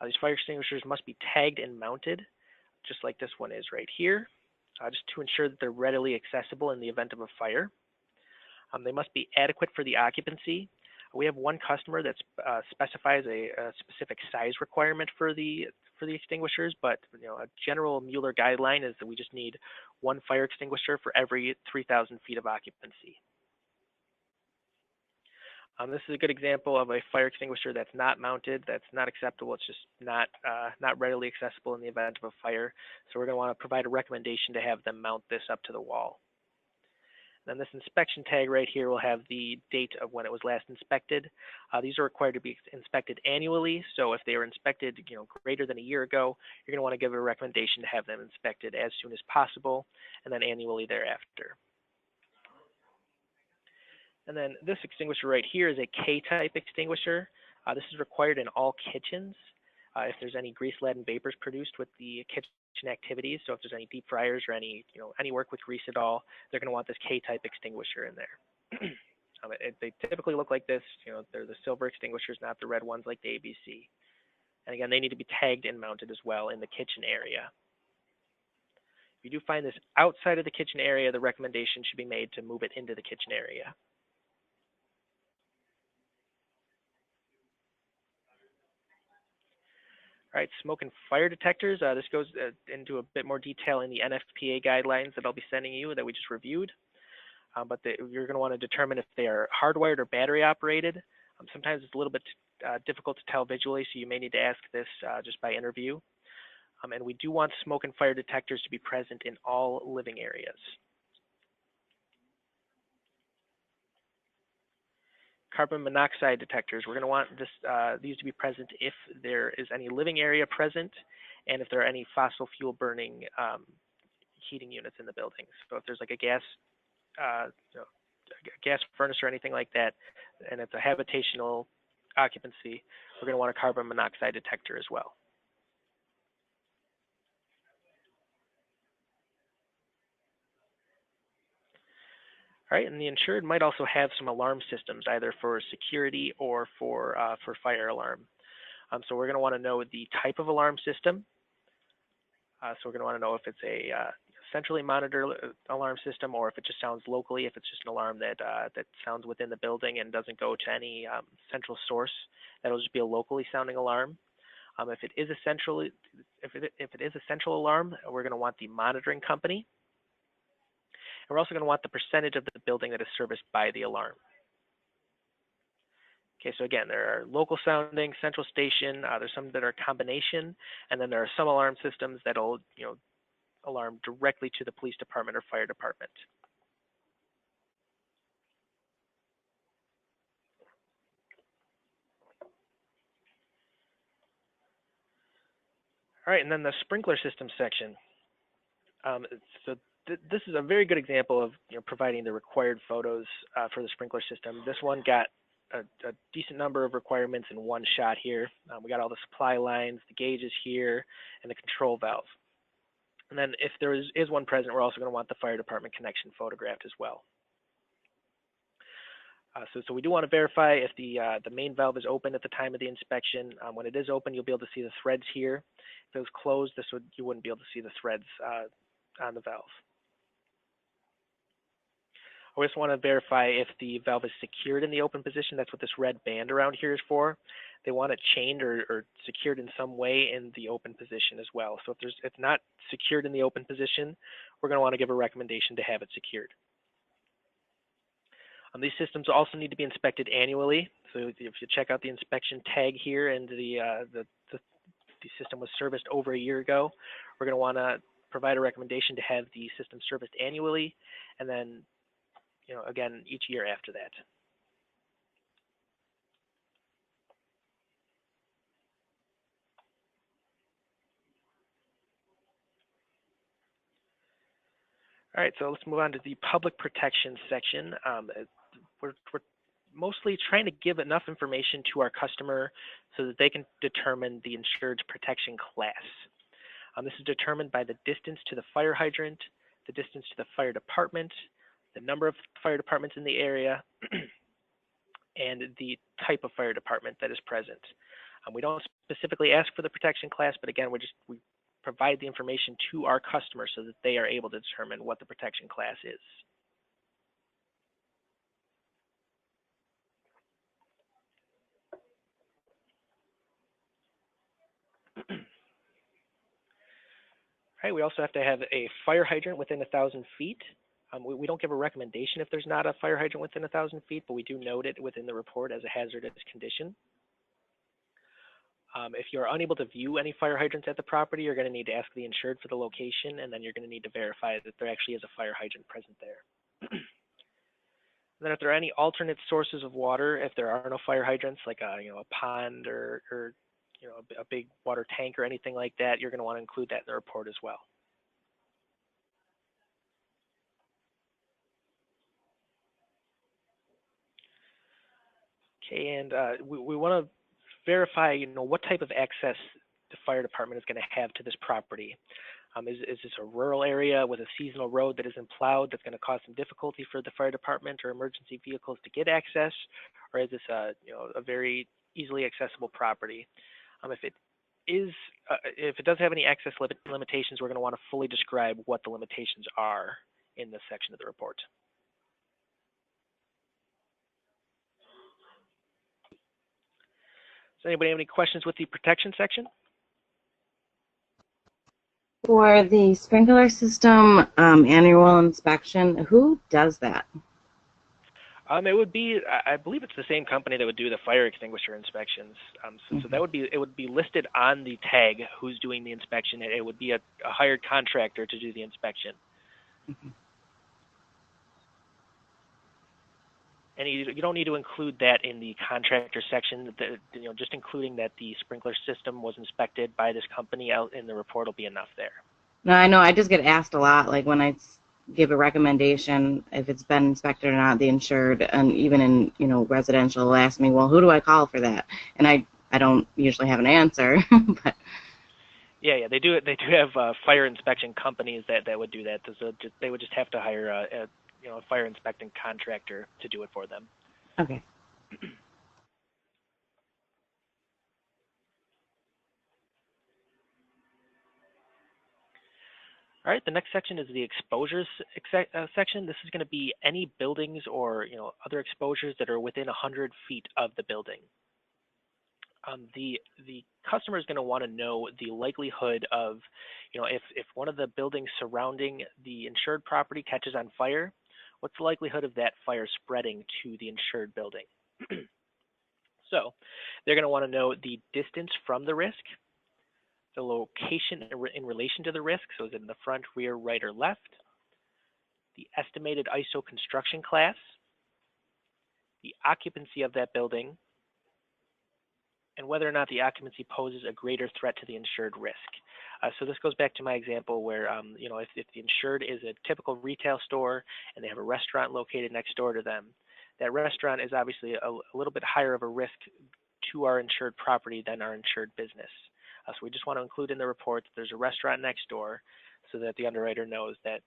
These fire extinguishers must be tagged and mounted, just like this one is right here. Just to ensure that they're readily accessible in the event of a fire. They must be adequate for the occupancy. We have one customer that specifies a specific size requirement for the extinguishers, but a general Mueller guideline is that we just need one fire extinguisher for every 3,000 feet of occupancy. This is a good example of a fire extinguisher that's not mounted, that's not acceptable. It's just not readily accessible in the event of a fire. So we're going to want to provide a recommendation to have them mount this up to the wall. Then this inspection tag right here will have the date of when it was last inspected. These are required to be inspected annually. So if they were inspected, greater than a year ago, you're going to want to give a recommendation to have them inspected as soon as possible, and then annually thereafter. And then this extinguisher right here is a K-type extinguisher. This is required in all kitchens. If there's any grease, lead, and vapors produced with the kitchen activities, so if there's any deep fryers or any work with grease at all, they're going to want this K-type extinguisher in there. They typically look like this. They're the silver extinguishers, not the red ones like the ABC. And again, they need to be tagged and mounted as well in the kitchen area. If you do find this outside of the kitchen area, the recommendation should be made to move it into the kitchen area. All right, smoke and fire detectors. This goes into a bit more detail in the NFPA guidelines that I'll be sending you that we just reviewed. But you're going to want to determine if they are hardwired or battery operated. Sometimes it's a little bit difficult to tell visually, so you may need to ask this just by interview. And we do want smoke and fire detectors to be present in all living areas. Carbon monoxide detectors. We're going to want these to be present if there is any living area present and if there are any fossil fuel burning heating units in the building. So if there's like a gas furnace or anything like that, and it's a habitational occupancy, we're going to want a carbon monoxide detector as well. All right, and the insured might also have some alarm systems, either for security or for fire alarm. So we're going to want to know the type of alarm system. So we're going to want to know if it's a centrally monitored alarm system or if it just sounds locally, if it's just an alarm that sounds within the building and doesn't go to any central source. That'll just be a locally sounding alarm. If it is a central alarm, we're going to want the monitoring company. And we're also going to want the percentage of the building that is serviced by the alarm. Okay, so again, there are local sounding, central station. There's some that are a combination, and then there are some alarm systems that'll, alarm directly to the police department or fire department. All right, and then the sprinkler system section. So this is a very good example of providing the required photos for the sprinkler system. This one got a decent number of requirements in one shot here. We got all the supply lines, the gauges here, and the control valve. And then if there is one present, we're also going to want the fire department connection photographed as well. So we do want to verify if the main valve is open at the time of the inspection. When it is open, you'll be able to see the threads here. If it was closed, you wouldn't be able to see the threads on the valve. We just want to verify if the valve is secured in the open position. That's what this red band around here is for. They want it chained or secured in some way in the open position as well. So if it's not secured in the open position, we're going to want to give a recommendation to have it secured. These systems also need to be inspected annually. So if you check out the inspection tag here and the system was serviced over a year ago, we're going to want to provide a recommendation to have the system serviced annually, and then again each year after that. All right, so let's move on to the public protection section. We're mostly trying to give enough information to our customer so that they can determine the insured's protection class. This is determined by the distance to the fire hydrant, the distance to the fire department, the number of fire departments in the area, and the type of fire department that is present. We don't specifically ask for the protection class, but again, we provide the information to our customers so that they are able to determine what the protection class is. All right, we also have to have a fire hydrant within 1,000 feet. We don't give a recommendation if there's not a fire hydrant within 1,000 feet, but we do note it within the report as a hazardous condition. If you're unable to view any fire hydrants at the property, you're going to need to ask the insured for the location, and then you're going to need to verify that there actually is a fire hydrant present there. Then if there are any alternate sources of water, if there are no fire hydrants, like a pond or a big water tank or anything like that, you're going to want to include that in the report as well. Okay, and we want to verify, what type of access the fire department is going to have to this property. Is this a rural area with a seasonal road that isn't plowed that's going to cause some difficulty for the fire department or emergency vehicles to get access, or is this a very easily accessible property? If it does have any access limitations, we're going to want to fully describe what the limitations are in this section of the report. Does anybody have any questions with the protection section? For the sprinkler system annual inspection, who does that? It would be, I believe it's the same company that would do the fire extinguisher inspections. So that would be, it would be listed on the tag who's doing the inspection. It would be a hired contractor to do the inspection. And you don't need to include that in the contractor section. Just including that the sprinkler system was inspected by this company out in the report will be enough there. No, I know. I just get asked a lot, like when I give a recommendation, if it's been inspected or not, the insured, and even in residential, will ask me, well, who do I call for that? And I don't usually have an answer, but. Yeah, they do have fire inspection companies that would do that. So they would just have to hire a fire inspecting contractor to do it for them. Okay. All right, the next section is the exposures section. This is going to be any buildings or other exposures that are within 100 feet of the building. The customer is going to want to know the likelihood of, if one of the buildings surrounding the insured property catches on fire, what's the likelihood of that fire spreading to the insured building? So they're going to want to know the distance from the risk, the location in relation to the risk, so is it in the front, rear, right, or left, the estimated ISO construction class, the occupancy of that building, and whether or not the occupancy poses a greater threat to the insured risk. So this goes back to my example where, if the insured is a typical retail store and they have a restaurant located next door to them, that restaurant is obviously a little bit higher of a risk to our insured property than our insured business. So we just want to include in the report that there's a restaurant next door so that the underwriter knows that,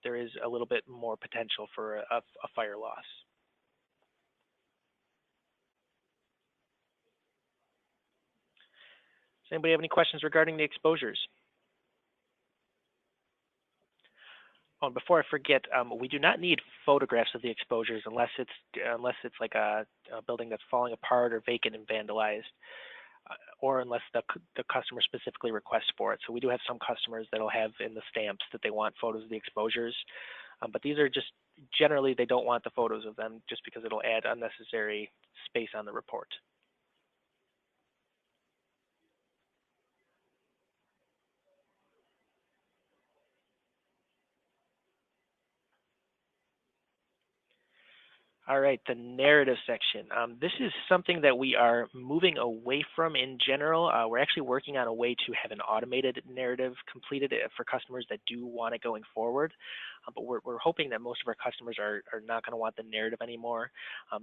there is a little bit more potential for a fire loss. Does anybody have any questions regarding the exposures? Oh, and before I forget, we do not need photographs of the exposures unless it's like a building that's falling apart or vacant and vandalized, or unless the customer specifically requests for it. So we do have some customers that'll have in the stamps that they want photos of the exposures, but these are just generally they don't want the photos of them just because it'll add unnecessary space on the report. All right, the narrative section. This is something that we are moving away from in general. We're actually working on a way to have an automated narrative completed for customers that do want it going forward. But we're hoping that most of our customers are not going to want the narrative anymore.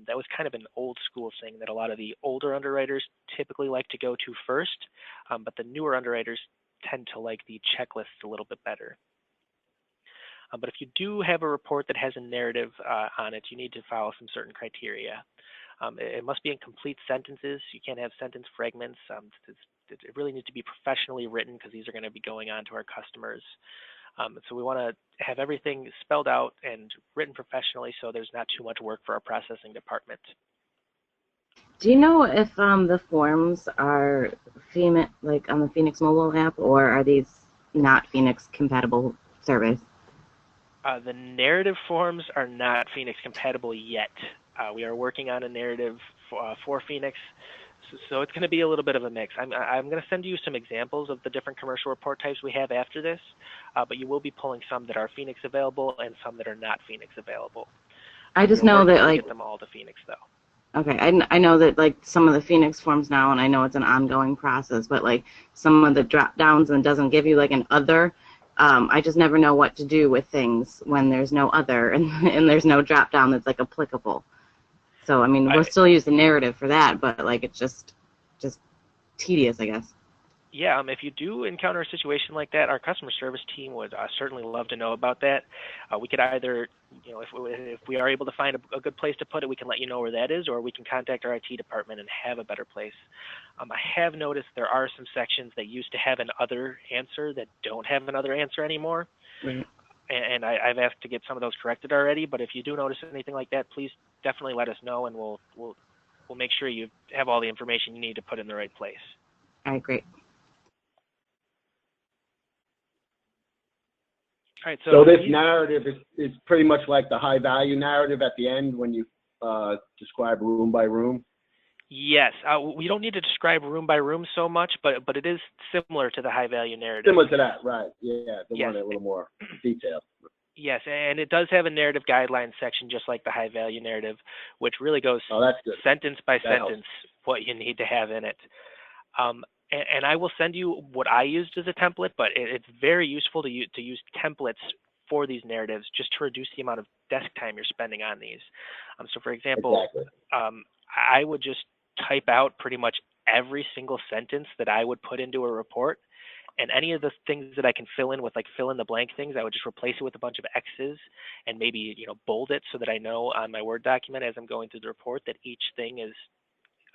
That was kind of an old school thing that a lot of the older underwriters typically like to go to first, but the newer underwriters tend to like the checklists a little bit better. But if you do have a report that has a narrative on it, you need to follow some certain criteria. It must be in complete sentences. You can't have sentence fragments. It really needs to be professionally written because these are going to be going on to our customers. So we want to have everything spelled out and written professionally so there's not too much work for our processing department. Do you know if the forms are like on the Phoenix mobile app, or are these not Phoenix compatible service? The narrative forms are not Phoenix compatible yet. We are working on a narrative for Phoenix, so it's going to be a little bit of a mix. I'm going to send you some examples of the different commercial report types we have after this, but you will be pulling some that are Phoenix available and some that are not Phoenix available. I just know that to get them all to Phoenix though. Okay, I know that like some of the Phoenix forms now, and I know it's an ongoing process, but like some of the drop downs and doesn't give you like an other. I just never know what to do with things when there's no other and there's no drop down that's like applicable. So I mean, we'll still use the narrative for that, but like it's just tedious, I guess. Yeah, if you do encounter a situation like that, our customer service team would certainly love to know about that. We could either, if we are able to find a good place to put it, we can let you know where that is, or we can contact our IT department and have a better place. I have noticed there are some sections that used to have an other answer that don't have another answer anymore. Right. And I've asked to get some of those corrected already, but if you do notice anything like that, please definitely let us know, and we'll make sure you have all the information you need to put in the right place. All right, great. All right, so this narrative is pretty much like the high value narrative at the end when you describe room by room? Yes, we don't need to describe room by room so much, but it is similar to the high value narrative. Similar to that, right? Yeah, the yes. one a little more detailed. Yes, and it does have a narrative guidelines section just like the high value narrative, which really goes sentence by sentence what you need to have in it. And I will send you what I used as a template, but it's very useful to use templates for these narratives just to reduce the amount of desk time you're spending on these. So for example, I would just type out pretty much every single sentence that I would put into a report, and any of the things that I can fill in with like fill in the blank things, I would just replace it with a bunch of X's and maybe bold it so that I know on my Word document as I'm going through the report that each thing is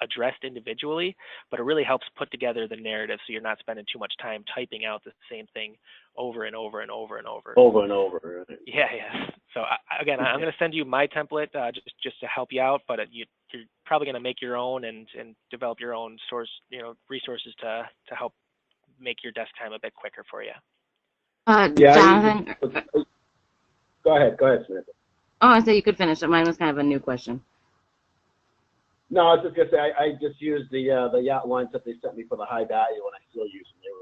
addressed individually, but it really helps put together the narrative so you're not spending too much time typing out the same thing over and over and over and over. Over and over. Yeah. So again, I'm going to send you my template just to help you out, but you're probably going to make your own and develop your own resources to help make your desk time a bit quicker for you. Jonathan. Go ahead, Samantha. Oh, I said you could finish it. Mine was kind of a new question. No, I was just gonna say I just used the yacht lines that they sent me for the high value, and I still use them.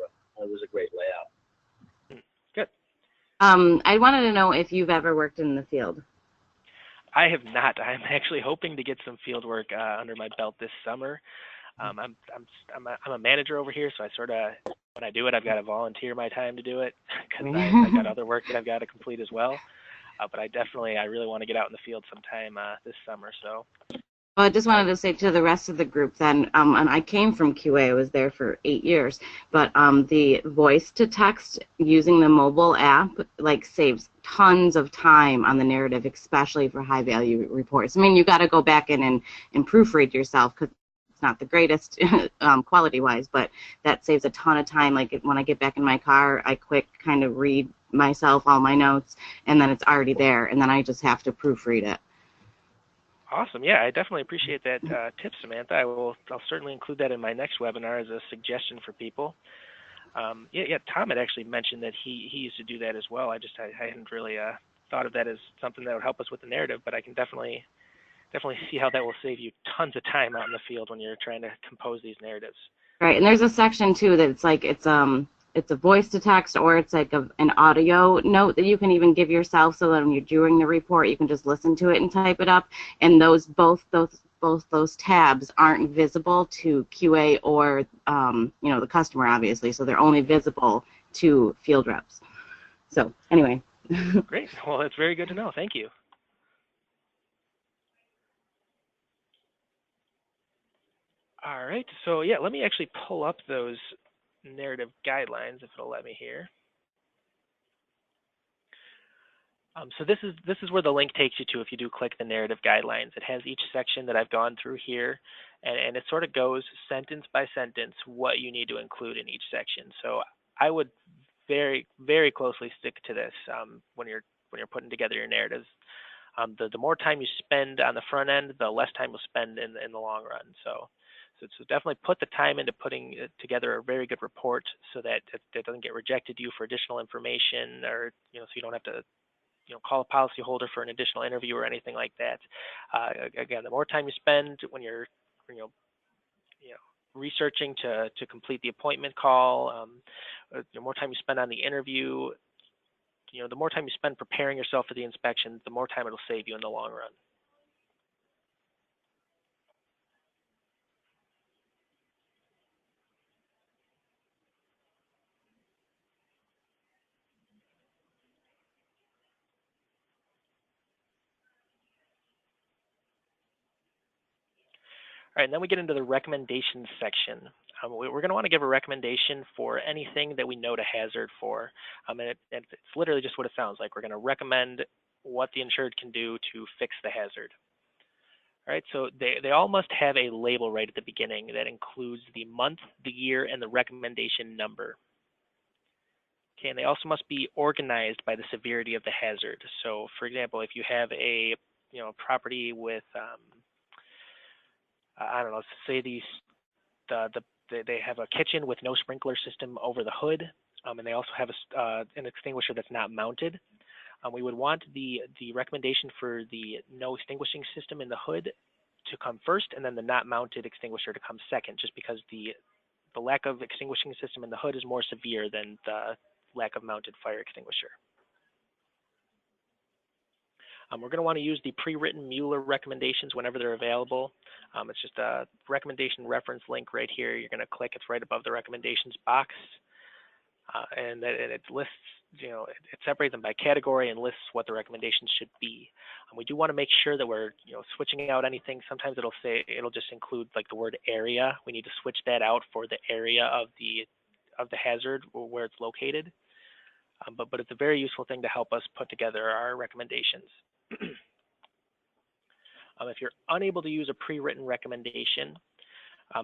It was a great layout. Good. I wanted to know if you've ever worked in the field. I have not. I'm actually hoping to get some field work under my belt this summer. I'm a manager over here, so I sort of, when I do it, I've got to volunteer my time to do it because I've got other work that I've got to complete as well. But I really want to get out in the field sometime this summer. So. Well, I just wanted to say to the rest of the group then, and I came from QA, I was there for 8 years, but the voice to text using the mobile app like saves tons of time on the narrative, especially for high value reports. I mean, you got to go back in and proofread yourself because it's not the greatest quality wise, but that saves a ton of time. Like when I get back in my car, I quick kind of read myself all my notes, and then it's already there, and then I just have to proofread it. Awesome. Yeah, I definitely appreciate that tip, Samantha. I'll certainly include that in my next webinar as a suggestion for people. Yeah, Tom had actually mentioned that he used to do that as well. I hadn't really thought of that as something that would help us with the narrative, but I can definitely see how that will save you tons of time out in the field when you're trying to compose these narratives. Right, and there's a section too that it's a voice to text, or it's like an audio note that you can even give yourself, so that when you're doing the report, you can just listen to it and type it up. And both those tabs aren't visible to QA or the customer, obviously, so they're only visible to field reps. So anyway. Great. Well, that's very good to know. Thank you. All right. So yeah, let me actually pull up those narrative guidelines if it'll let me here. So this is where the link takes you to if you do click the narrative guidelines. It has each section that I've gone through here, and it sort of goes sentence by sentence what you need to include in each section. So I would very, very closely stick to this when you're putting together your narratives. The more time you spend on the front end, the less time you'll spend in the long run. So definitely put the time into putting together a very good report so that it doesn't get rejected to you for additional information, or so you don't have to call a policyholder for an additional interview or anything like that. Again, the more time you spend when you're researching to complete the appointment call, the more time you spend on the interview, the more time you spend preparing yourself for the inspection, the more time it'll save you in the long run. All right, and then we get into the recommendations section. We're going to want to give a recommendation for anything that we note a hazard for. And it's literally just what it sounds like. We're going to recommend what the insured can do to fix the hazard. All right, so they all must have a label right at the beginning that includes the month, the year, and the recommendation number. Okay, and they also must be organized by the severity of the hazard. So, for example, if you have a property with I don't know, say they have a kitchen with no sprinkler system over the hood, and they also have an extinguisher that's not mounted. We would want the recommendation for the no extinguishing system in the hood to come first, and then the not mounted extinguisher to come second, just because the lack of extinguishing system in the hood is more severe than the lack of mounted fire extinguisher. We're going to want to use the pre-written Mueller recommendations whenever they're available. It's just a recommendation reference link right here. You're going to click. It's right above the recommendations box, and it lists, it separates them by category and lists what the recommendations should be. We do want to make sure that we're, switching out anything. Sometimes it'll just include like the word area. We need to switch that out for the area of the hazard or where it's located. But it's a very useful thing to help us put together our recommendations. If you're unable to use a pre-written recommendation,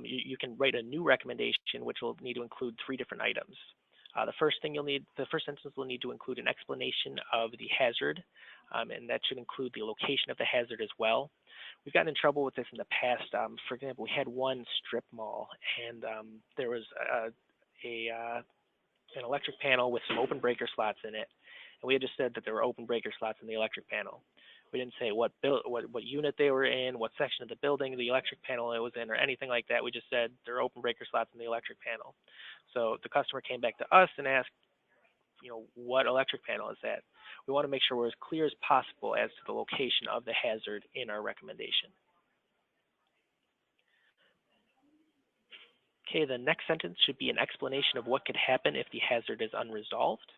you can write a new recommendation, which will need to include 3 different items. The first sentence will need to include an explanation of the hazard, and that should include the location of the hazard as well. We've gotten in trouble with this in the past. For example, we had one strip mall, and there was an electric panel with some open breaker slots in it, and we had just said that there were open breaker slots in the electric panel. We didn't say what unit they were in, what section of the building the electric panel it was in, or anything like that. We just said there are open breaker slots in the electric panel. So the customer came back to us and asked, what electric panel is that? We want to make sure we're as clear as possible as to the location of the hazard in our recommendation. Okay, the next sentence should be an explanation of what could happen if the hazard is unresolved.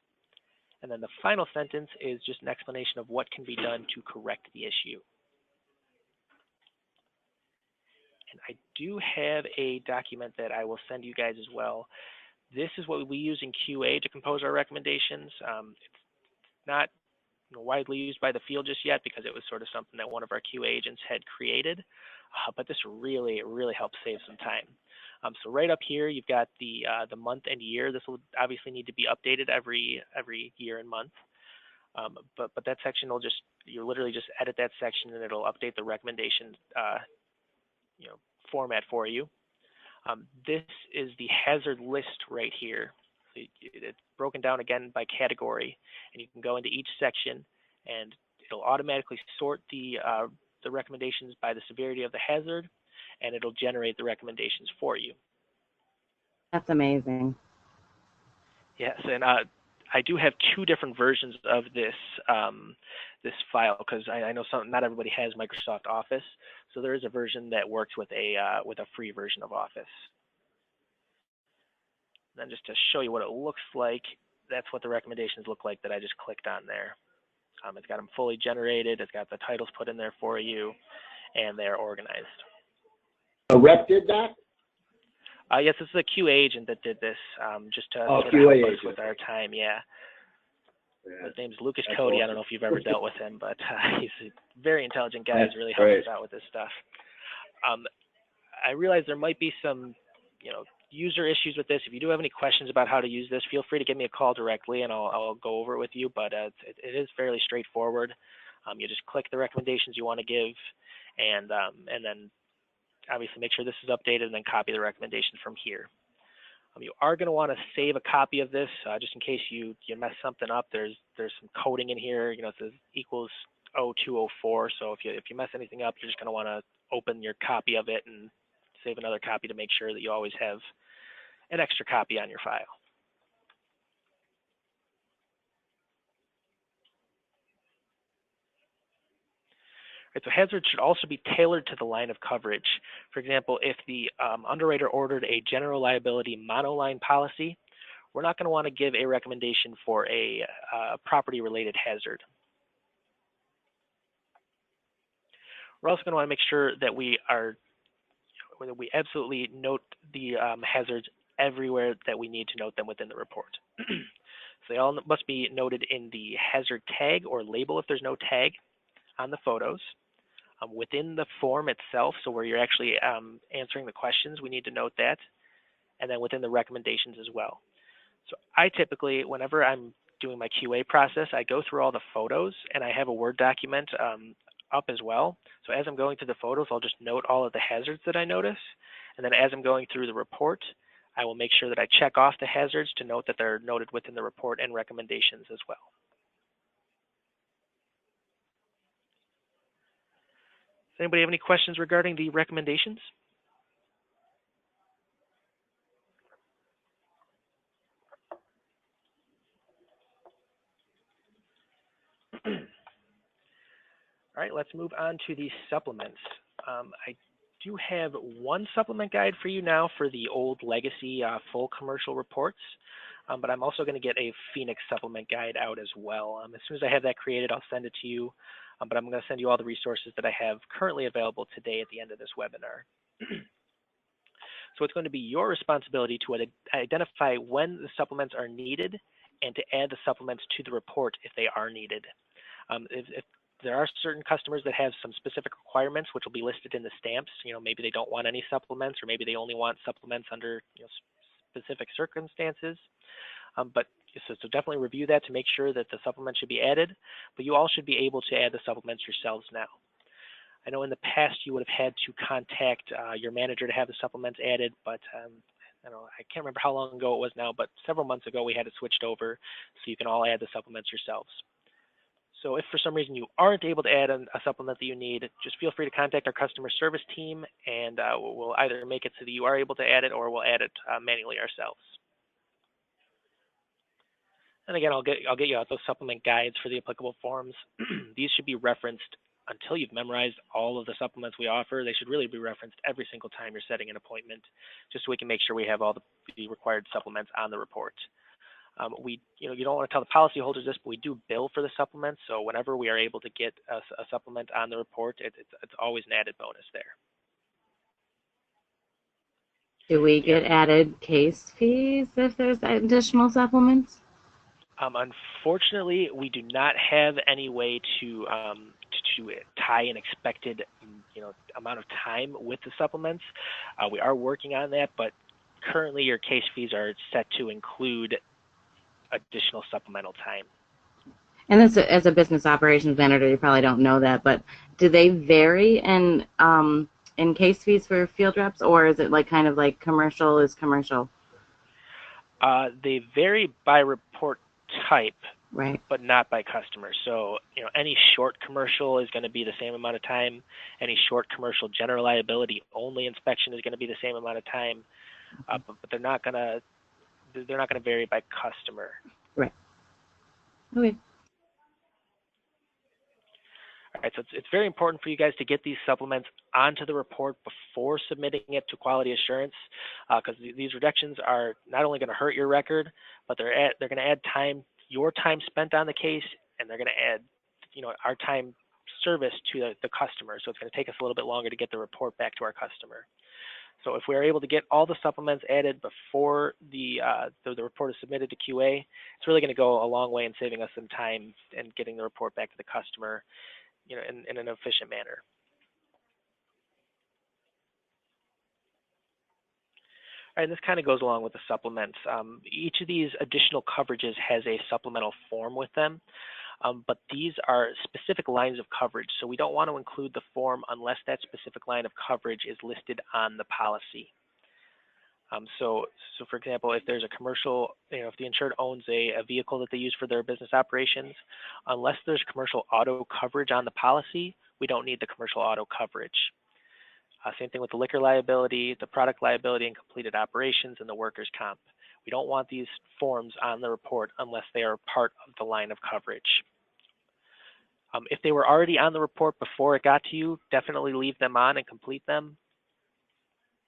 And then the final sentence is just an explanation of what can be done to correct the issue. And I do have a document that I will send you guys as well. This is what we use in QA to compose our recommendations. It's not widely used by the field just yet because it was sort of something that one of our QA agents had created, but this really helps save some time. So right up here, you've got the month and year. This will obviously need to be updated every year and month. But that section will you literally just edit that section and it'll update the recommendation format for you. This is the hazard list right here. So it's broken down again by category, and you can go into each section and it'll automatically sort the recommendations by the severity of the hazard, and it'll generate the recommendations for you. That's amazing. Yes, and I do have two different versions of this this file because I know not everybody has Microsoft Office, so there is a version that works with a free version of Office. Then just to show you what it looks like, that's what the recommendations look like that I just clicked on there. It's got them fully generated. It's got the titles put in there for you, and they're organized. A rep did that? Yes, this is a QA agent that did this, just to QA help us agent. with our time. Yeah. His name's Lucas That's Cody. awesome. I don't know if you've ever dealt with him, but he's a very intelligent guy. He's really great. helped us out with this stuff. I realize there might be some, user issues with this. If you do have any questions about how to use this, feel free to give me a call directly, and I'll go over it with you. But it is fairly straightforward. You just click the recommendations you want to give, and then obviously make sure this is updated, and then copy the recommendation from here. You are going to want to save a copy of this just in case you mess something up. There's some coding in here. It says equals 0204. So if you mess anything up, you're just going to want to open your copy of it and save another copy to make sure that you always have an extra copy on your file. Right, so hazards should also be tailored to the line of coverage. For example, if the underwriter ordered a general liability monoline policy, we're not going to want to give a recommendation for a property-related hazard. We're also going to want to make sure that we absolutely note the hazards everywhere that we need to note them within the report. So they all must be noted in the hazard tag or label if there's no tag on the photos. Within the form itself, so where you're actually answering the questions, we need to note that, and then within the recommendations as well. So I typically, whenever I'm doing my QA process, I go through all the photos, and I have a Word document up as well. So as I'm going through the photos, I'll just note all of the hazards that I notice, and then as I'm going through the report, I will make sure that I check off the hazards to note that they're noted within the report and recommendations as well. Does anybody have any questions regarding the recommendations? All right, let's move on to the supplements. I do have one supplement guide for you now for the old legacy full commercial reports, but I'm also going to get a Phoenix supplement guide out as well. As soon as I have that created, I'll send it to you. But I'm going to send you all the resources that I have currently available today at the end of this webinar. So it's going to be your responsibility to identify when the supplements are needed and to add the supplements to the report if they are needed. If there are certain customers that have some specific requirements, which will be listed in the stamps, maybe they don't want any supplements, or maybe they only want supplements under specific circumstances. So definitely review that to make sure that the supplements should be added, but you all should be able to add the supplements yourselves now. I know in the past you would have had to contact your manager to have the supplements added, but I can't remember how long ago it was now, but several months ago we had it switched over so you can all add the supplements yourselves. So if for some reason you aren't able to add a supplement that you need, just feel free to contact our customer service team, and we'll either make it so that you are able to add it, or we'll add it manually ourselves. And again, I'll get you out those supplement guides for the applicable forms. These should be referenced until you've memorized all of the supplements we offer. They should really be referenced every single time you're setting an appointment, just so we can make sure we have all the required supplements on the report. You don't want to tell the policyholders this, but we do bill for the supplements. So whenever we are able to get a supplement on the report, it's always an added bonus there. Do we get added case fees if there's additional supplements? Unfortunately, we do not have any way to tie an expected amount of time with the supplements. We are working on that, but currently your case fees are set to include additional supplemental time. And as a business operations manager, you probably don't know that, but do they vary in case fees for field reps, or is it like kind of like commercial is commercial? They vary by report type, right, but not by customer. So any short commercial is going to be the same amount of time. Any short commercial general liability only inspection is going to be the same amount of time, but they're not going to vary by customer. Right. Okay. All right, so it's very important for you guys to get these supplements onto the report before submitting it to quality assurance, because these reductions are not only going to hurt your record, but they're going to add your time spent on the case, and they're going to add, our time service to the customer. So it's going to take us a little bit longer to get the report back to our customer. So if we're able to get all the supplements added before the report is submitted to QA, it's really going to go a long way in saving us some time and getting the report back to the customer, in an efficient manner. All right, and this kind of goes along with the supplements. Each of these additional coverages has a supplemental form with them, but these are specific lines of coverage, so we don't want to include the form unless that specific line of coverage is listed on the policy. So for example, if there's a commercial, if the insured owns a vehicle that they use for their business operations, unless there's commercial auto coverage on the policy, we don't need the commercial auto coverage. Same thing with the liquor liability, the product liability and completed operations, and the workers' comp. We don't want these forms on the report unless they are part of the line of coverage. If they were already on the report before it got to you, definitely leave them on and complete them.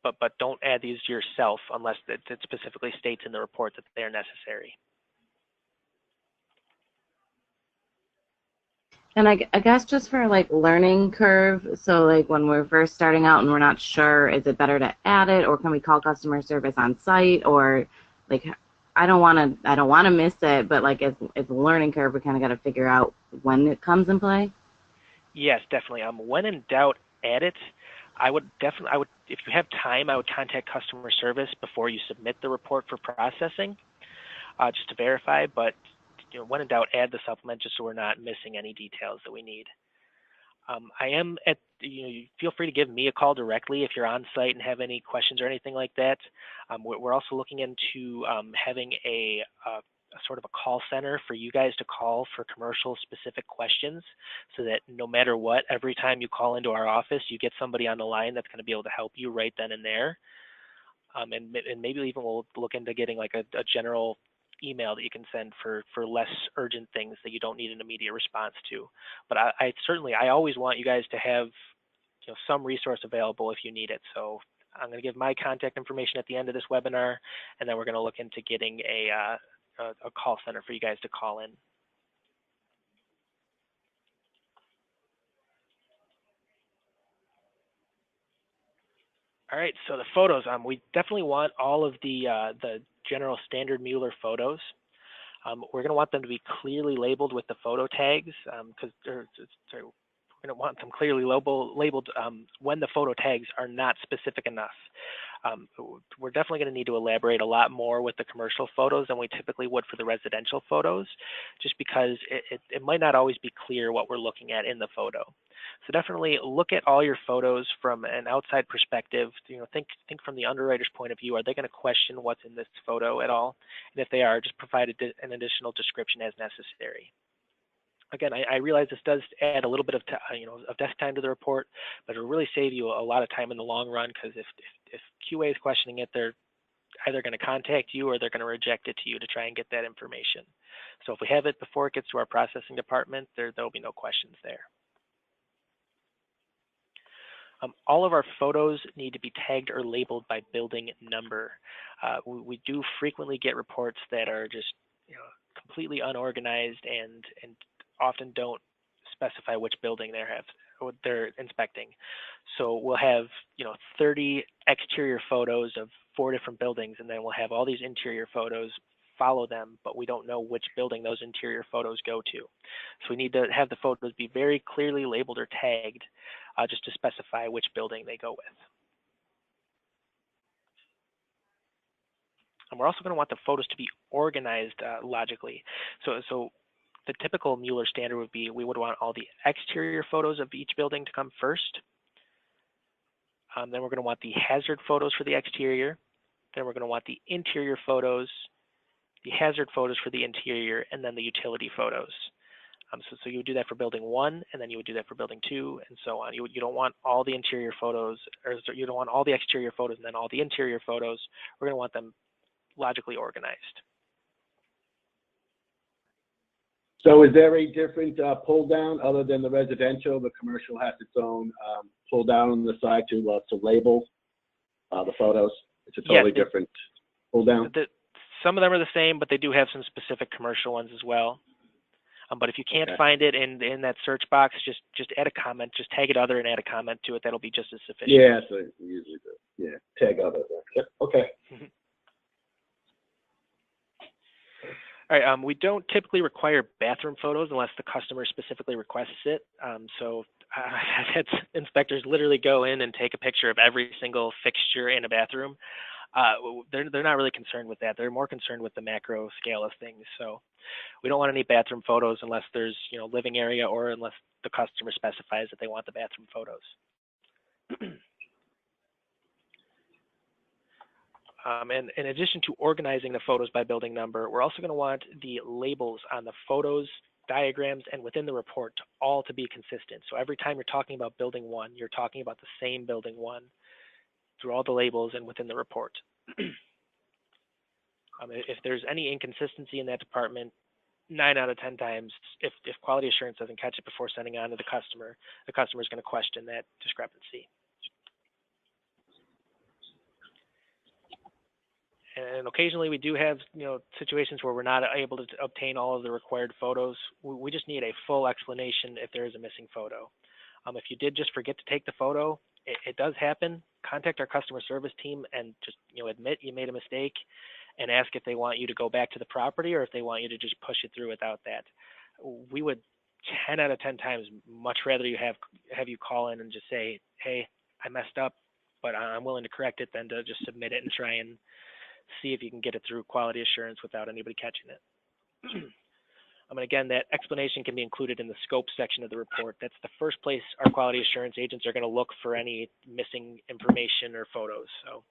But don't add these yourself unless it specifically states in the report that they are necessary. And I guess just for like learning curve, so like when we're first starting out and we're not sure, is it better to add it, or can we call customer service on site, or like I don't want to miss it, but like it's a learning curve, we kind of got to figure out when it comes in play. Yes, definitely. When in doubt, add it. I would, if you have time, I would contact customer service before you submit the report for processing, just to verify. But when in doubt, add the supplement just so we're not missing any details that we need. I am feel free to give me a call directly if you're on site and have any questions or anything like that. We're also looking into having a sort of a call center for you guys to call for commercial specific questions, so that no matter what, every time you call into our office, you get somebody on the line that's going to be able to help you right then and there. And maybe even we'll look into getting like a general email that you can send for less urgent things that you don't need an immediate response to. But I always want you guys to have some resource available if you need it. So I'm going to give my contact information at the end of this webinar, and then we're going to look into getting a call center for you guys to call in. All right, so the photos, we definitely want all of the general standard Mueller photos. We're going to want them to be clearly labeled with the photo tags, because we're going to want them clearly labeled when the photo tags are not specific enough. We're definitely going to need to elaborate a lot more with the commercial photos than we typically would for the residential photos, just because it might not always be clear what we're looking at in the photo. So definitely look at all your photos from an outside perspective. Think from the underwriter's point of view. Are they going to question what's in this photo at all? And if they are, just provide an additional description as necessary. Again, I realize this does add a little bit of of desk time to the report, but it'll really save you a lot of time in the long run, because if QA is questioning it, they're either going to contact you or they're going to reject it to you to try and get that information. So if we have it before it gets to our processing department, there'll be no questions there. All of our photos need to be tagged or labeled by building number. We do frequently get reports that are just completely unorganized and often don't specify which building they're inspecting. So we'll have 30 exterior photos of 4 different buildings, and then we'll have all these interior photos follow them, but we don't know which building those interior photos go to. So we need to have the photos be very clearly labeled or tagged, just to specify which building they go with. And we're also going to want the photos to be organized logically. So the typical Mueller standard would be we would want all the exterior photos of each building to come first. Then we're going to want the hazard photos for the exterior. Then we're going to want the interior photos, the hazard photos for the interior, and then the utility photos. So you would do that for building 1, and then you would do that for building 2, and so on. You don't want all the interior photos, or you don't want all the exterior photos and then all the interior photos. We're going to want them logically organized. So is there a different pull down other than the residential? The commercial has its own pull down on the side to label the photos. It's a totally different pull down. Some of them are the same, but they do have some specific commercial ones as well. But if you can't find it in that search box, just add a comment, just tag it other and add a comment to it. That'll be just as sufficient. Yeah, so we usually do. Yeah, tag other. Yep. Okay. All right. We don't typically require bathroom photos unless the customer specifically requests it. So I've had inspectors literally go in and take a picture of every single fixture in a bathroom. They're not really concerned with that. They're more concerned with the macro scale of things. So we don't want any bathroom photos unless there's living area or unless the customer specifies that they want the bathroom photos. And in addition to organizing the photos by building number, we're also going to want the labels on the photos, diagrams, and within the report all to be consistent. So every time you're talking about building 1, you're talking about the same building 1 through all the labels and within the report. If there's any inconsistency in that department, 9 out of 10 times, if quality assurance doesn't catch it before sending on to the customer is going to question that discrepancy. And occasionally we do have situations where we're not able to obtain all of the required photos. We just need a full explanation if there is a missing photo. If you did just forget to take the photo, it does happen. Contact our customer service team and just admit you made a mistake and ask if they want you to go back to the property or if they want you to just push it through without that. We would 10 out of 10 times much rather you have you call in and just say, hey, I messed up, but I'm willing to correct it, than to just submit it and try and see if you can get it through quality assurance without anybody catching it. And again, that explanation can be included in the scope section of the report. That's the first place our quality assurance agents are going to look for any missing information or photos. So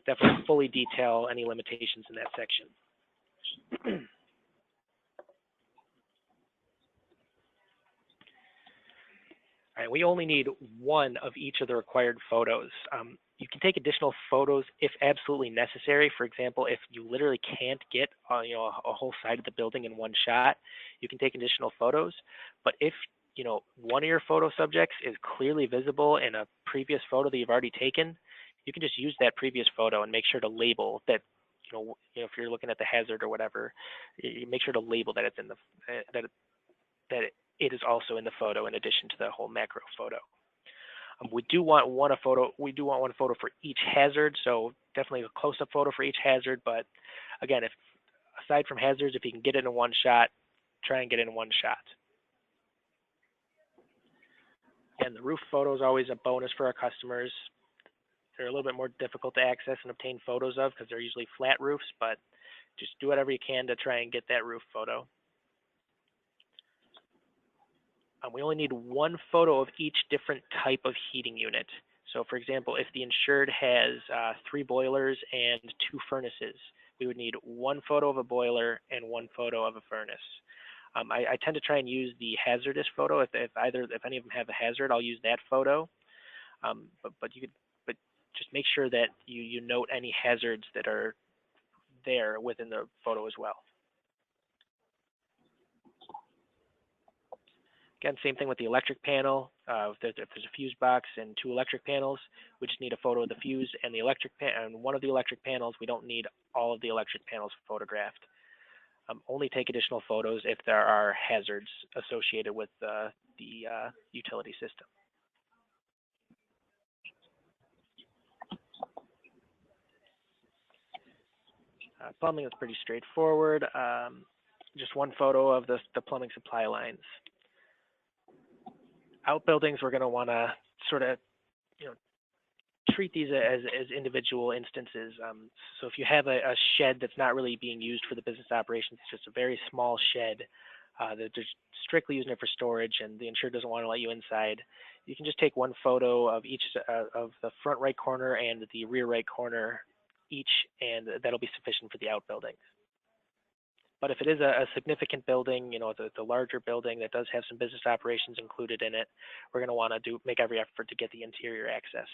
definitely fully detail any limitations in that section. All right, we only need 1 of each of the required photos. You can take additional photos if absolutely necessary. For example, if you literally can't get a whole side of the building in one shot, you can take additional photos. But if one of your photo subjects is clearly visible in a previous photo that you've already taken, you can just use that previous photo and make sure to label that. If you're looking at the hazard or whatever, you make sure to label that it's in the that it is also in the photo in addition to the whole macro photo. We do want one photo for each hazard, so definitely a close-up photo for each hazard. But again, if aside from hazards, if you can get it in one shot, try and get it in one shot. And the roof photo is always a bonus for our customers. They're a little bit more difficult to access and obtain photos of because they're usually flat roofs, but just do whatever you can to try and get that roof photo. We only need 1 photo of each different type of heating unit. So for example, if the insured has 3 boilers and 2 furnaces, we would need 1 photo of a boiler and 1 photo of a furnace. I tend to try and use the hazardous photo. If any of them have a hazard, I'll use that photo. But just make sure that you note any hazards that are there within the photo as well. Again, same thing with the electric panel. If there's a fuse box and 2 electric panels, we just need a photo of the fuse and the and one of the electric panels. We don't need all of the electric panels photographed. Only take additional photos if there are hazards associated with the utility system. Plumbing is pretty straightforward. Just one photo of the plumbing supply lines. Outbuildings, we're going to want to sort of, treat these as individual instances. So if you have a shed that's not really being used for the business operations, it's just a very small shed that they're strictly using it for storage, and the insured doesn't want to let you inside, you can just take one photo of each of the front right corner and the rear right corner each, and that'll be sufficient for the outbuildings. But if it is a significant building, the larger building that does have some business operations included in it, we're going to want to make every effort to get the interior access.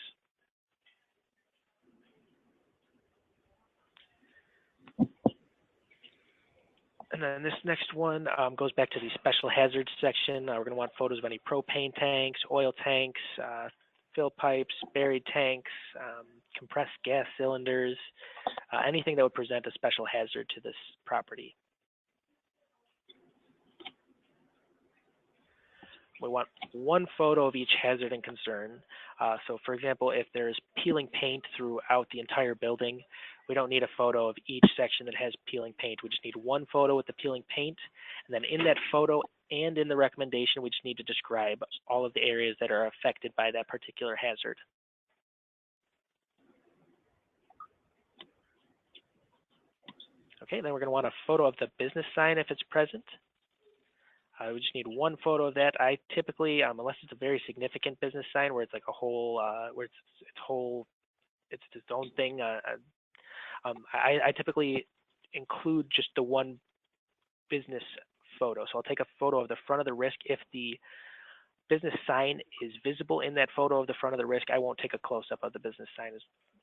And then this next one goes back to the special hazards section. We're going to want photos of any propane tanks, oil tanks, fill pipes, buried tanks, compressed gas cylinders, anything that would present a special hazard to this property. We want one photo of each hazard and concern. So for example, if there's peeling paint throughout the entire building, we don't need a photo of each section that has peeling paint. We just need one photo with the peeling paint. And then in that photo and in the recommendation, we just need to describe all of the areas that are affected by that particular hazard. Okay, then we're going to want a photo of the business sign if it's present. We just need one photo of that. I typically, unless it's a very significant business sign where it's like a whole, where it's its own thing, I typically include just the one business photo. So I'll take a photo of the front of the risk. If the business sign is visible in that photo of the front of the risk, I won't take a close-up of the business sign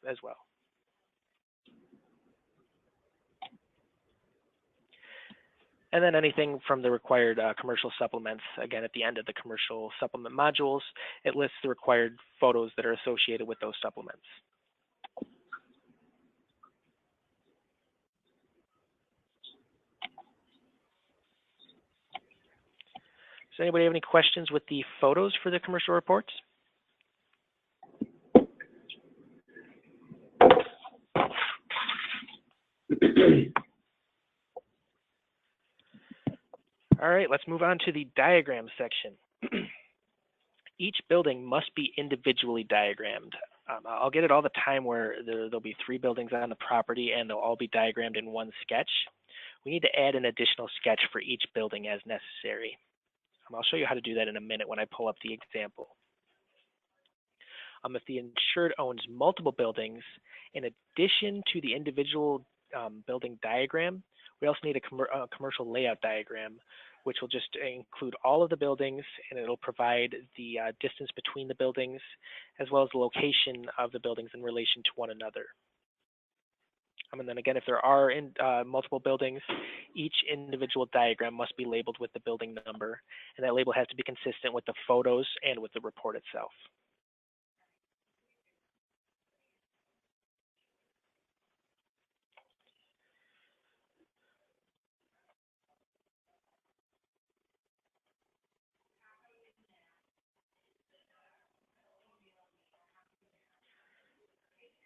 as well. And then anything from the required commercial supplements. Again, at the end of the commercial supplement modules, it lists the required photos that are associated with those supplements. Does anybody have any questions with the photos for the commercial reports? All right, let's move on to the diagram section. Each building must be individually diagrammed. I'll get it all the time where there'll be 3 buildings on the property and they'll all be diagrammed in one sketch. We need to add an additional sketch for each building as necessary. I'll show you how to do that in a minute when I pull up the example. If the insured owns multiple buildings, in addition to the individual building diagram, we also need a commercial layout diagram, which will just include all of the buildings, and it'll provide the distance between the buildings, as well as the location of the buildings in relation to one another. And then again, if there are multiple buildings, each individual diagram must be labeled with the building number, and that label has to be consistent with the photos and with the report itself.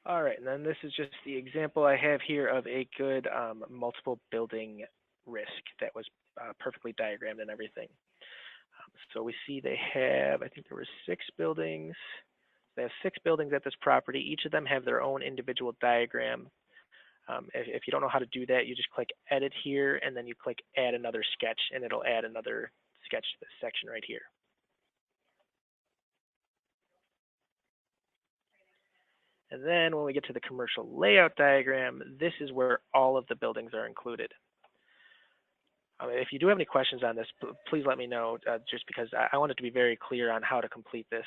All right, and then this is just the example I have here of a good multiple building risk that was perfectly diagrammed and everything. So we see they have, I think there were 6 buildings. They have 6 buildings at this property. Each of them have their own individual diagram. If you don't know how to do that, you just click Edit here, and then you click Add Another Sketch, and it'll add another sketch to this section right here. And then when we get to the commercial layout diagram, this is where all of the buildings are included. If you do have any questions on this, please let me know, just because I want it to be very clear on how to complete this.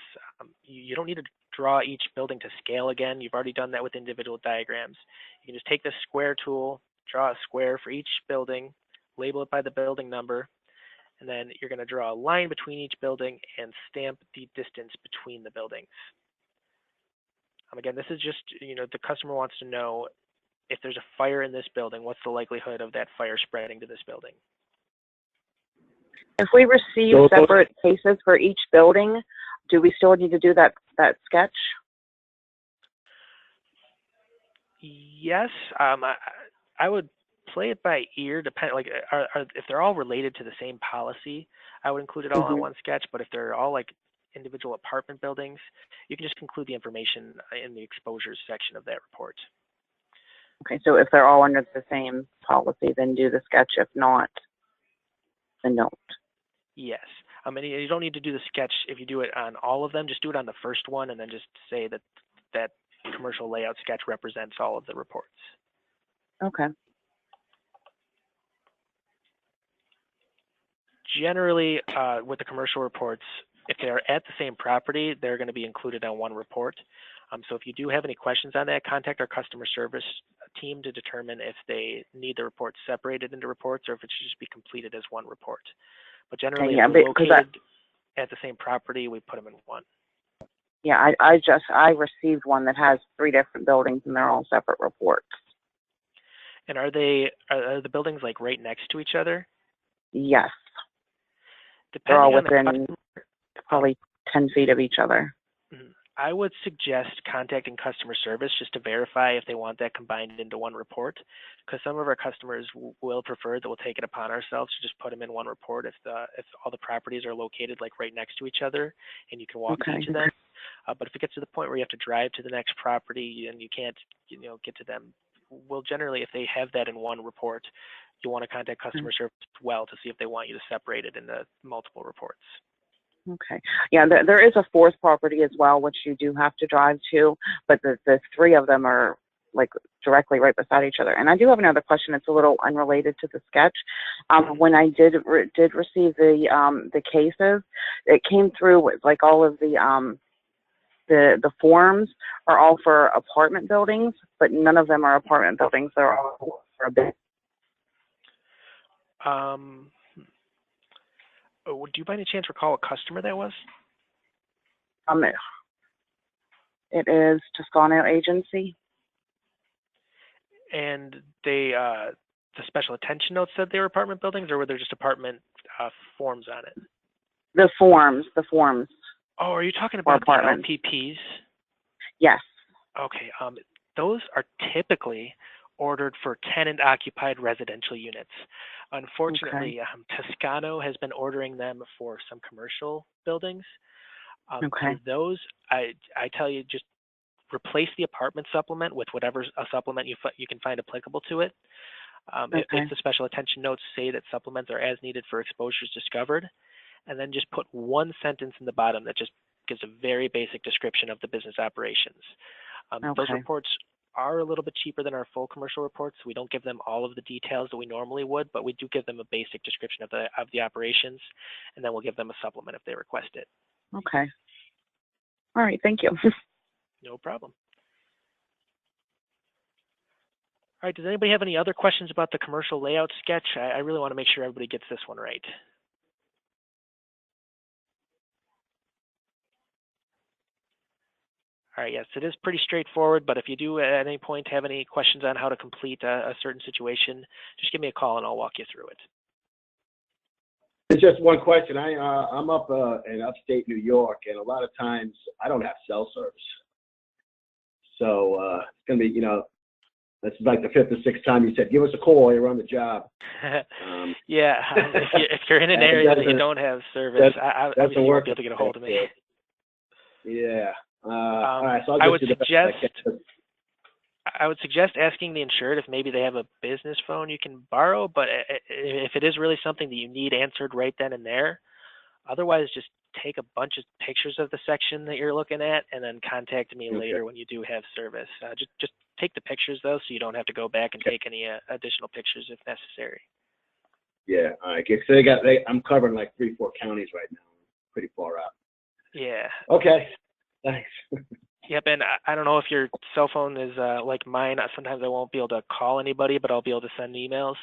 You don't need to draw each building to scale again. You've already done that with individual diagrams. You can just take the square tool, draw a square for each building, label it by the building number, and then you're going to draw a line between each building and stamp the distance between the buildings. Again, this is just, the customer wants to know if there's a fire in this building, what's the likelihood of that fire spreading to this building? If we receive separate cases for each building, do we still need to do that sketch? Yes, I would play it by ear. If they're all related to the same policy, I would include it all on one sketch. But if they're all like individual apartment buildings, you can just include the information in the exposures section of that report. Okay, so if they're all under the same policy, then do the sketch. If not, then don't. Yes. You don't need to do the sketch if you do it on all of them. Just do it on the first one, and then just say that commercial layout sketch represents all of the reports. Okay. Generally, with the commercial reports, if they're at the same property, they're going to be included on one report. So if you do have any questions on that, contact our customer service team to determine if they need the reports separated into reports or if it should just be completed as one report. But generally, if they're located at the same property, we put them in one. Yeah, I received one that has 3 different buildings and they're all separate reports. And are the buildings like right next to each other? Yes. Depending they're all on within probably 10 feet of each other. I would suggest contacting customer service just to verify if they want that combined into one report, because some of our customers will prefer that we'll take it upon ourselves to just put them in one report if all the properties are located like right next to each other and you can walk to each of them. But if it gets to the point where you have to drive to the next property and you can't get to them, well, generally if they have that in one report, you want to contact customer service as well to see if they want you to separate it into multiple reports. Okay. Yeah, there is a 4th property as well, which you do have to drive to, but the 3 of them are like directly right beside each other. And I do have another question. It's a little unrelated to the sketch. When I did receive the cases, it came through with like all of the forms are all for apartment buildings, but none of them are apartment buildings. They're all for a business. Do you by any chance recall what customer that was? It is Toscano Agency. And they, the special attention notes said they were apartment buildings, or were there just apartment forms on it? The forms. Oh, are you talking about the LPPs? Yes. Okay. Those are typically ordered for tenant-occupied residential units. Unfortunately, Toscano has been ordering them for some commercial buildings. For those, I tell you, just replace the apartment supplement with whatever a supplement you can find applicable to it. If the special attention notes say that supplements are as needed for exposures discovered, and then just put one sentence in the bottom that just gives a very basic description of the business operations. Those reports are a little bit cheaper than our full commercial reports. We don't give them all of the details that we normally would, but we do give them a basic description of the operations, and then we'll give them a supplement if they request it. Okay. All right. Thank you. No problem. All right. Does anybody have any other questions about the commercial layout sketch? I really want to make sure everybody gets this one right. All right, yes, it is pretty straightforward, but if you do at any point have any questions on how to complete a certain situation, just give me a call and I'll walk you through it. It's just one question. I'm up in upstate New York, and a lot of times I don't have cell service. So it's going to be, this is like the 5th or 6th time you said, give us a call, you're on the job. Yeah, if you're in an area that you don't have service, obviously you won't be able to get a hold of me. Yeah. All right, so I would suggest asking the insured if maybe they have a business phone you can borrow, but if it is really something that you need answered right then and there, otherwise just take a bunch of pictures of the section that you're looking at and then contact me later when you do have service. Just take the pictures though, so you don't have to go back and take any additional pictures if necessary. Yeah, all right. I'm covering like 3-4 counties right now. Pretty far out. Yeah. Okay. Thanks. Yep, and I don't know if your cell phone is like mine. Sometimes I won't be able to call anybody, but I'll be able to send emails.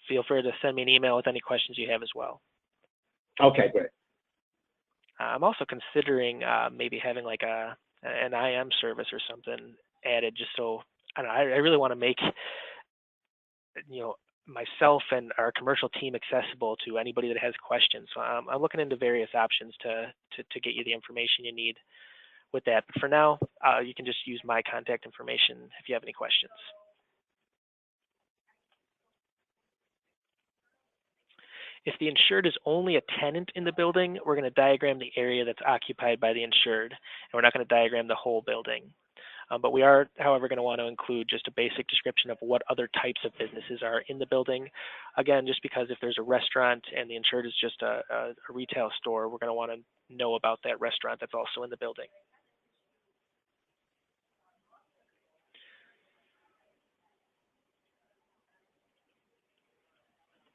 Feel free to send me an email with any questions you have as well. Okay, great. I'm also considering maybe having like an IM service or something added, just so I don't know. I really want to make myself and our commercial team accessible to anybody that has questions. So I'm looking into various options to get you the information you need with that. But for now, you can just use my contact information if you have any questions. If the insured is only a tenant in the building, we're going to diagram the area that's occupied by the insured, and we're not going to diagram the whole building. But we are, however, going to want to include just a basic description of what other types of businesses are in the building. Again, just because if there's a restaurant and the insured is just a retail store, we're going to want to know about that restaurant that's also in the building.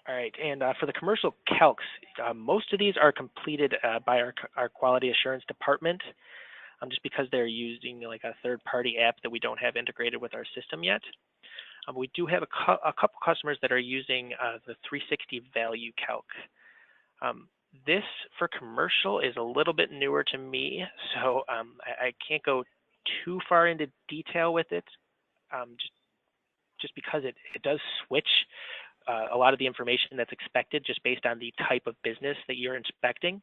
All right, and for the commercial calcs, most of these are completed by our quality assurance department, just because they're using like a third-party app that we don't have integrated with our system yet. We do have a couple customers that are using the 360 value calc. This for commercial is a little bit newer to me, so I can't go too far into detail with it, just because it does switch a lot of the information that's expected just based on the type of business that you're inspecting.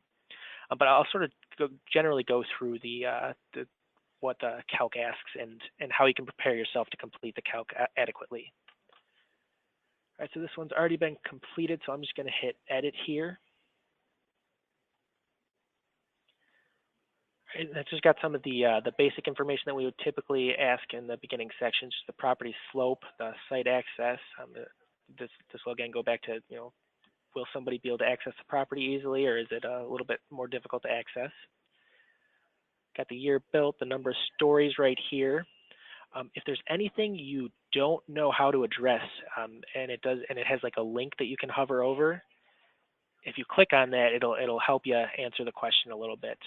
But I'll sort of generally go through what the calc asks and how you can prepare yourself to complete the calc adequately. All right, so this one's already been completed, so I'm just going to hit edit here. And it's just got some of the basic information that we would typically ask in the beginning sections, just the property slope, the site access. This will again go back to, will somebody be able to access the property easily, or is it a little bit more difficult to access? Got the year built, the number of stories right here. If there's anything you don't know how to address, and it has like a link that you can hover over, if you click on that, it'll help you answer the question a little bit.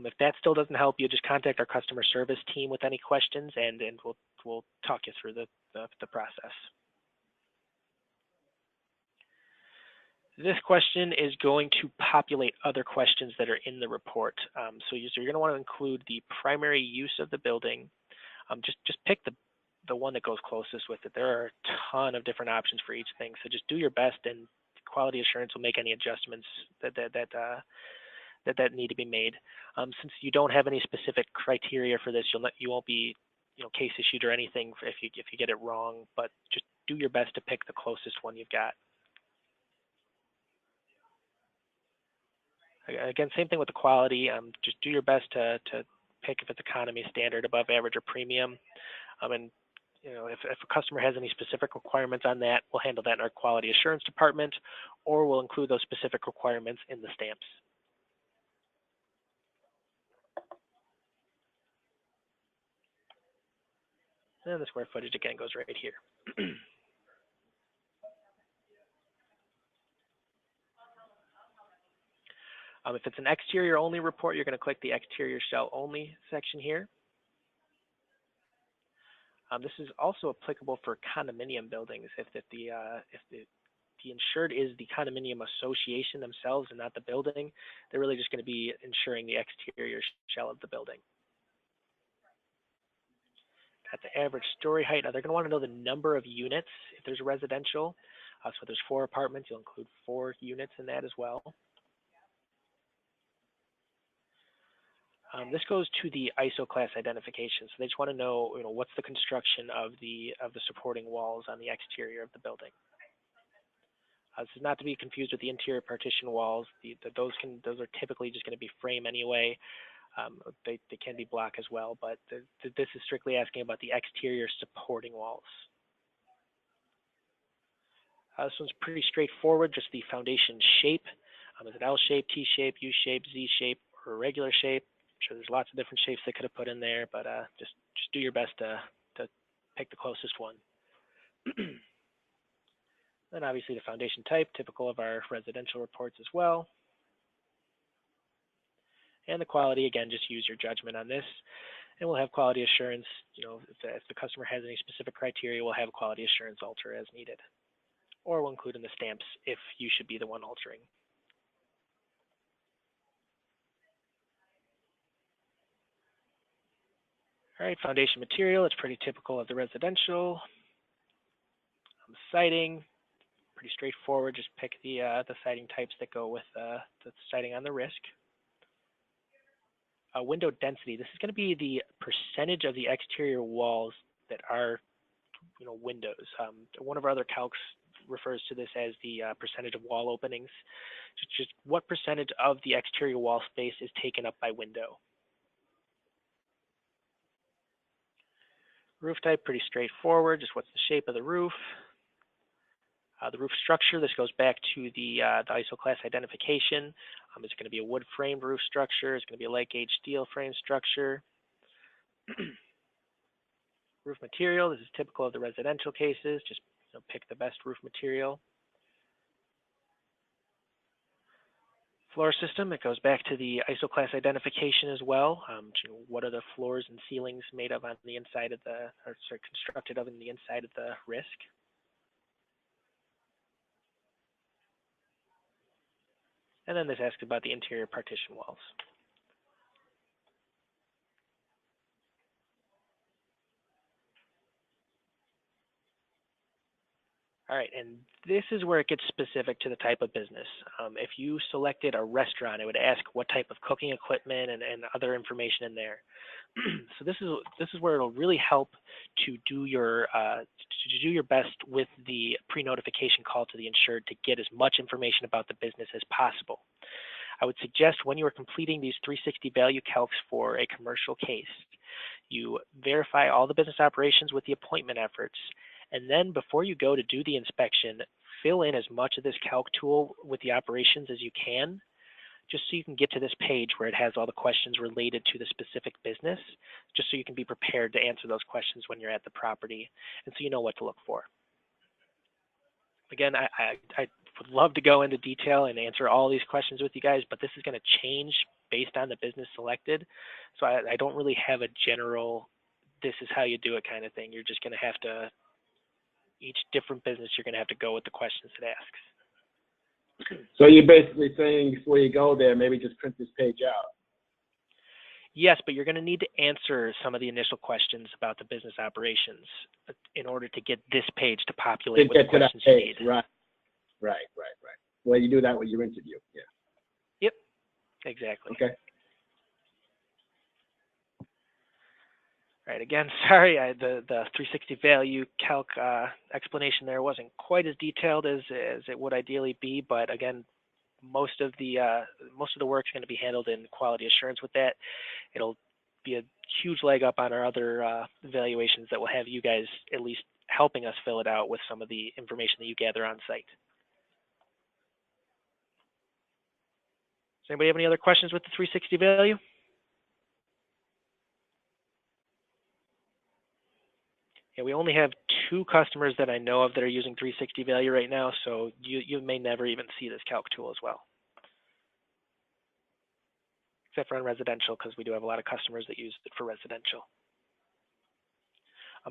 If that still doesn't help you, just contact our customer service team with any questions, and we'll talk you through the process. This question is going to populate other questions that are in the report. So you're going to want to include the primary use of the building. Just pick the one that goes closest with it. There are a ton of different options for each thing, so just do your best, and quality assurance will make any adjustments that need to be made. Since you don't have any specific criteria for this, you won't be case issued or anything if you get it wrong. But just do your best to pick the closest one you've got. Again, same thing with the quality. Just do your best to pick if it's economy, standard, above average, or premium. And if a customer has any specific requirements on that, we'll handle that in our quality assurance department, or we'll include those specific requirements in the stamps. And the square footage again goes right here. If it's an exterior only report, you're going to click the exterior shell only section here. This is also applicable for condominium buildings. If the insured is the condominium association themselves and not the building, they're really just going to be insuring the exterior shell of the building. At the average story height, they're going to want to know the number of units if there's a residential. So if there's 4 apartments, you'll include 4 units in that as well. This goes to the ISO class identification. So they just want to know, what's the construction of the supporting walls on the exterior of the building. This is not to be confused with the interior partition walls. Those are typically just going to be frame anyway. They can be block as well, but this is strictly asking about the exterior supporting walls. This one's pretty straightforward, just the foundation shape. Is it L shape, T shape, U shape, Z shape, or a regular shape? I'm sure there's lots of different shapes they could have put in there, but just do your best to pick the closest one. Then obviously the foundation type, typical of our residential reports as well. And the quality, again, just use your judgment on this. And we'll have quality assurance, if the customer has any specific criteria, we'll have quality assurance alter as needed. Or we'll include in the stamps if you should be the one altering. All right, foundation material, it's pretty typical of the residential. Siding, pretty straightforward, just pick the siding types that go with the siding on the risk. Window density, this is going to be the percentage of the exterior walls that are windows. One of our other calcs refers to this as the percentage of wall openings. Just what percentage of the exterior wall space is taken up by window. Roof type, pretty straightforward, just what's the shape of the roof. The roof structure, this goes back to the ISO class identification. It's going to be a wood framed roof structure. It's going to be a light gauge steel frame structure. Roof material, this is typical of the residential cases. Just pick the best roof material. Floor system, it goes back to the ISO class identification as well. What are the floors and ceilings made of on the inside of constructed of in the inside of the risk. And then this asks about the interior partition walls. All right, and this is where it gets specific to the type of business. If you selected a restaurant, it would ask what type of cooking equipment and other information in there. So this is where it'll really help to do your best with the pre-notification call to the insured to get as much information about the business as possible. I would suggest when you are completing these 360 value calcs for a commercial case, you verify all the business operations with the appointment efforts. And then before you go to do the inspection, fill in as much of this calc tool with the operations as you can, just so you can get to this page where it has all the questions related to the specific business, just so you can be prepared to answer those questions when you're at the property, and so you know what to look for. Again, I would love to go into detail and answer all these questions with you guys, but this is going to change based on the business selected. So I don't really have a general, this is how you do it kind of thing. You're just going to have to, each different business, you're going to have to go with the questions it asks. So you're basically saying before you go there, maybe just print this page out. Yes, but you're going to need to answer some of the initial questions about the business operations in order to get this page to populate with the questions you need. Right. Well, you do that with your interview. Yeah. Yep, exactly. Okay. All right, again, sorry, the 360 value calc explanation there wasn't quite as detailed as it would ideally be, but again, most of the work is going to be handled in quality assurance with that. It'll be a huge leg up on our other evaluations that will have you guys at least helping us fill it out with some of the information that you gather on site. Does anybody have any other questions with the 360 value? Yeah, we only have 2 customers that I know of that are using 360 value right now, so you may never even see this calc tool as well. Except for on residential, because we do have a lot of customers that use it for residential.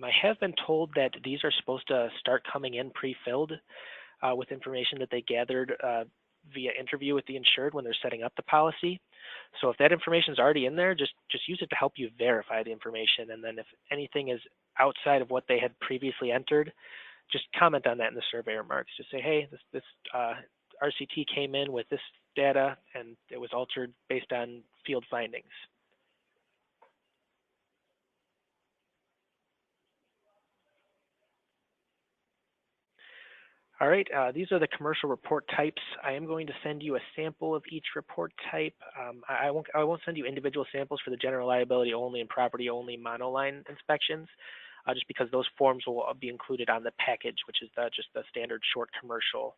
I have been told that these are supposed to start coming in pre-filled with information that they gathered via interview with the insured when they're setting up the policy. So if that information is already in there, just use it to help you verify the information. And then if anything is outside of what they had previously entered, just comment on that in the survey remarks. Just say, hey, this RCT came in with this data and it was altered based on field findings. All right, these are the commercial report types. I am going to send you a sample of each report type. I won't send you individual samples for the general liability only and property only monoline inspections, just because those forms will be included on the package, which is just the standard short commercial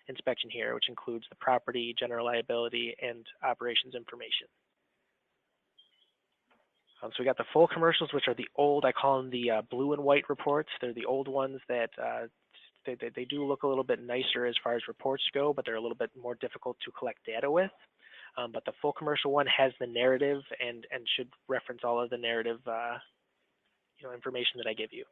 inspection here, which includes the property, general liability, and operations information. So we got the full commercials, which are the old, I call them the blue and white reports. They're the old ones that they do look a little bit nicer as far as reports go, but they're a little bit more difficult to collect data with. But the full commercial one has the narrative and should reference all of the narrative information that I give you.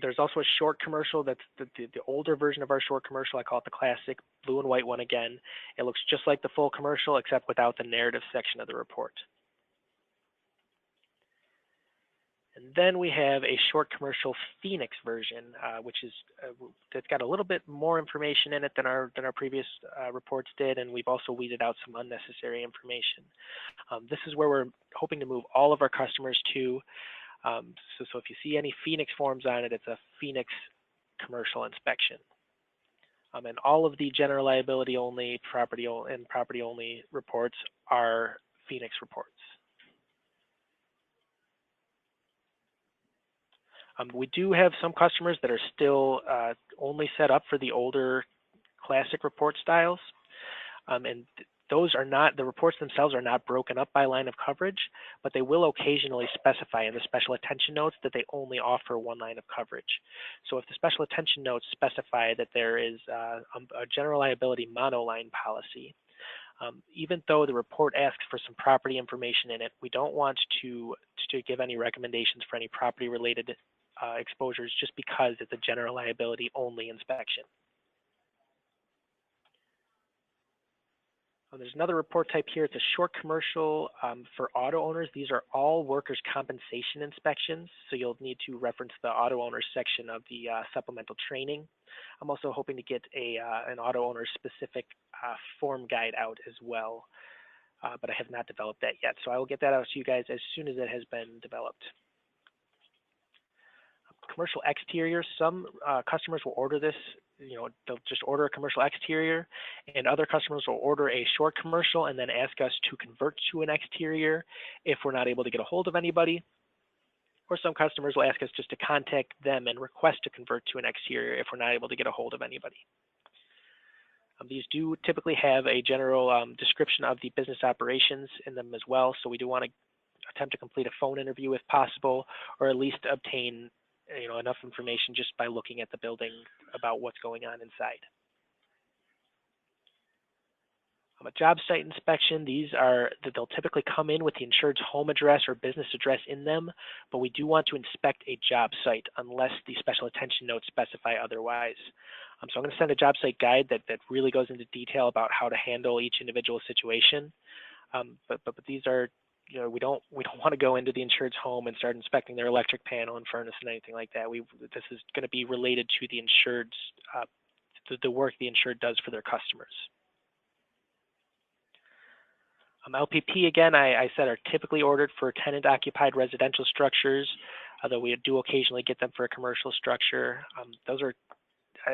There's also a short commercial that's the older version of our short commercial. I call it the classic blue and white one again. It looks just like the full commercial except without the narrative section of the report. And then we have a short commercial Phoenix version, which is that's got a little bit more information in it than our previous reports did, and we've also weeded out some unnecessary information. This is where we're hoping to move all of our customers to. So if you see any Phoenix forms on it, it's a Phoenix commercial inspection. And all of the general liability only, property only reports are Phoenix reports. We do have some customers that are still only set up for the older classic report styles. And those are not, the reports themselves are not broken up by line of coverage, but they will occasionally specify in the special attention notes that they only offer one line of coverage. So if the special attention notes specify that there is a general liability monoline policy, even though the report asks for some property information in it, we don't want to give any recommendations for any property related exposures just because it's a general liability only inspection. There's another report type here. It's a short commercial for auto owners. These are all workers' compensation inspections, so you'll need to reference the auto owners section of the supplemental training. I'm also hoping to get an auto owner specific form guide out as well, but I have not developed that yet. So I will get that out to you guys as soon as it has been developed. Commercial exterior, some customers will order this, they'll just order a commercial exterior, and other customers will order a short commercial and then ask us to convert to an exterior if we're not able to get a hold of anybody. Or some customers will ask us just to contact them and request to convert to an exterior if we're not able to get a hold of anybody. These do typically have a general description of the business operations in them as well, so we do want to attempt to complete a phone interview if possible, or at least obtain enough information just by looking at the building about what's going on inside. A job site inspection, they'll typically come in with the insured's home address or business address in them, but we do want to inspect a job site unless the special attention notes specify otherwise. So I'm going to send a job site guide that really goes into detail about how to handle each individual situation. But these are, we don't want to go into the insured's home and start inspecting their electric panel and furnace and anything like that. This is going to be related to the insured's the work the insured does for their customers. LPP, again, I said are typically ordered for tenant-occupied residential structures, although we do occasionally get them for a commercial structure. Those are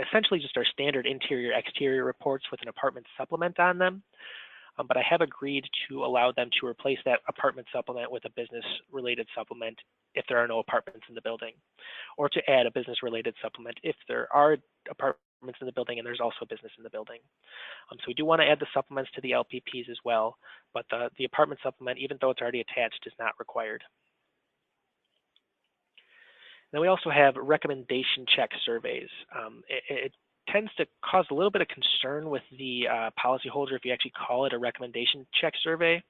essentially just our standard interior-exterior reports with an apartment supplement on them. But I have agreed to allow them to replace that apartment supplement with a business-related supplement if there are no apartments in the building, or to add a business-related supplement if there are apartments in the building and there's also a business in the building. So we do want to add the supplements to the LPPs as well, but the apartment supplement, even though it's already attached, is not required. Then we also have recommendation check surveys. It tends to cause a little bit of concern with the policyholder if you actually call it a recommendation check survey.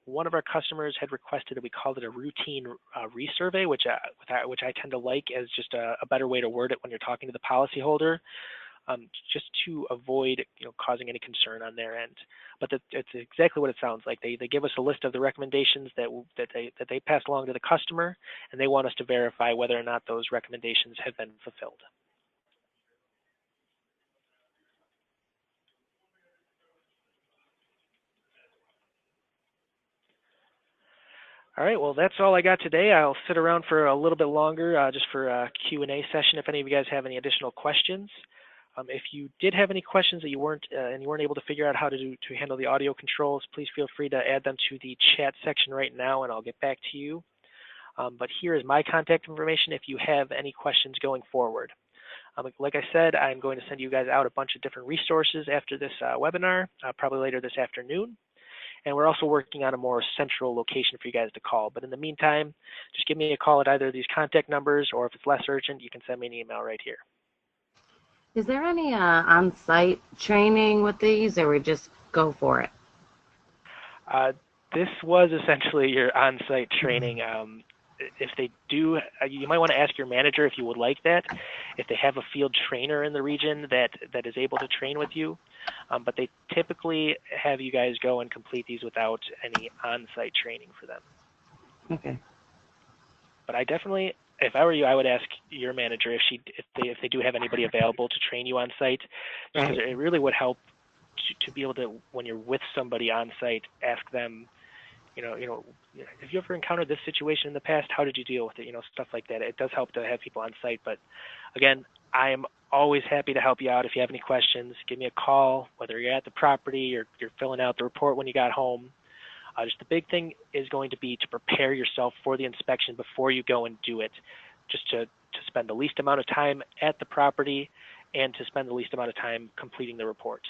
One of our customers had requested that we called it a routine resurvey, which I tend to like as just a better way to word it when you're talking to the policyholder, just to avoid causing any concern on their end. But it's exactly what it sounds like. They give us a list of the recommendations that they pass along to the customer, and they want us to verify whether or not those recommendations have been fulfilled. All right, well, that's all I got today. I'll sit around for a little bit longer just for a Q&A session if any of you guys have any additional questions. If you did have any questions that you weren't able to figure out how to handle the audio controls, please feel free to add them to the chat section right now and I'll get back to you. But here is my contact information if you have any questions going forward. Like I said, I'm going to send you guys out a bunch of different resources after this webinar, probably later this afternoon. And we're also working on a more central location for you guys to call. But in the meantime, just give me a call at either of these contact numbers, or if it's less urgent, you can send me an email right here. Is there any on-site training with these, or we just go for it? This was essentially your on-site training. If they do, you might want to ask your manager if you would like that, if they have a field trainer in the region that is able to train with you. But they typically have you guys go and complete these without any on-site training for them. Okay. But I definitely, if I were you, I would ask your manager if they do have anybody available to train you on site, just because it really would help to be able to, when you're with somebody on site, ask them, have you ever encountered this situation in the past? How did you deal with it? Stuff like that. It does help to have people on site. But again, I am always happy to help you out. If you have any questions, give me a call, whether you're at the property or you're filling out the report when you got home. Just the big thing is going to be to prepare yourself for the inspection before you go and do it, just to spend the least amount of time at the property and to spend the least amount of time completing the report.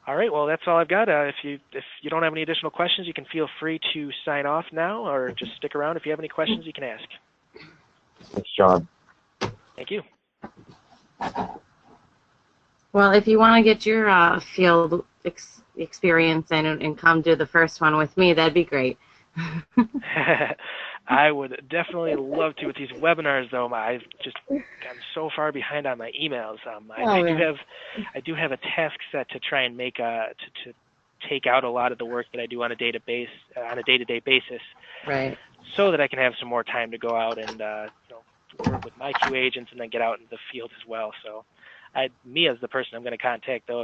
All right, well, that's all I've got. If you don't have any additional questions, you can feel free to sign off now, or just stick around. If you have any questions, you can ask. Thanks, John. Thank you. Well, if you want to get your field experience and come do the first one with me, that'd be great. I would definitely love to with these webinars, though. I've just gotten so far behind on my emails. I do have a task set to try and make to take out a lot of the work that I do on a day-to-day basis, right? So that I can have some more time to go out and work with my Q agents and then get out into the field as well. So, me as the person I'm going to contact, though,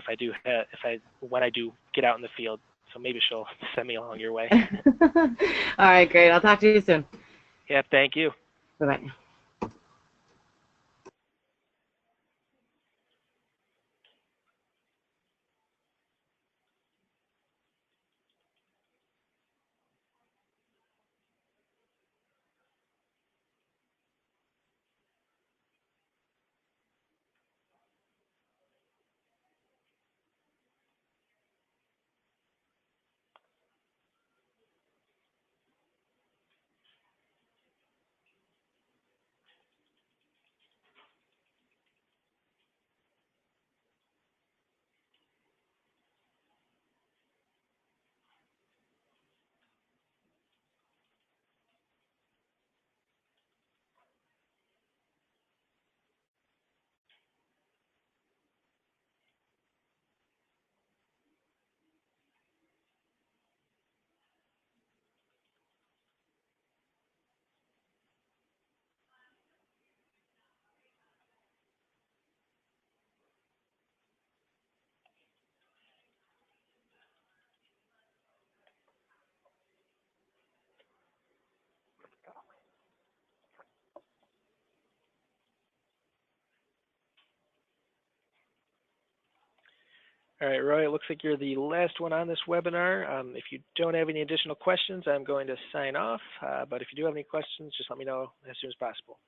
when I do get out in the field. So maybe she'll send me along your way. All right, great. I'll talk to you soon. Yeah, thank you. Bye-bye. All right, Roy, it looks like you're the last one on this webinar. If you don't have any additional questions, I'm going to sign off. But if you do have any questions, just let me know as soon as possible.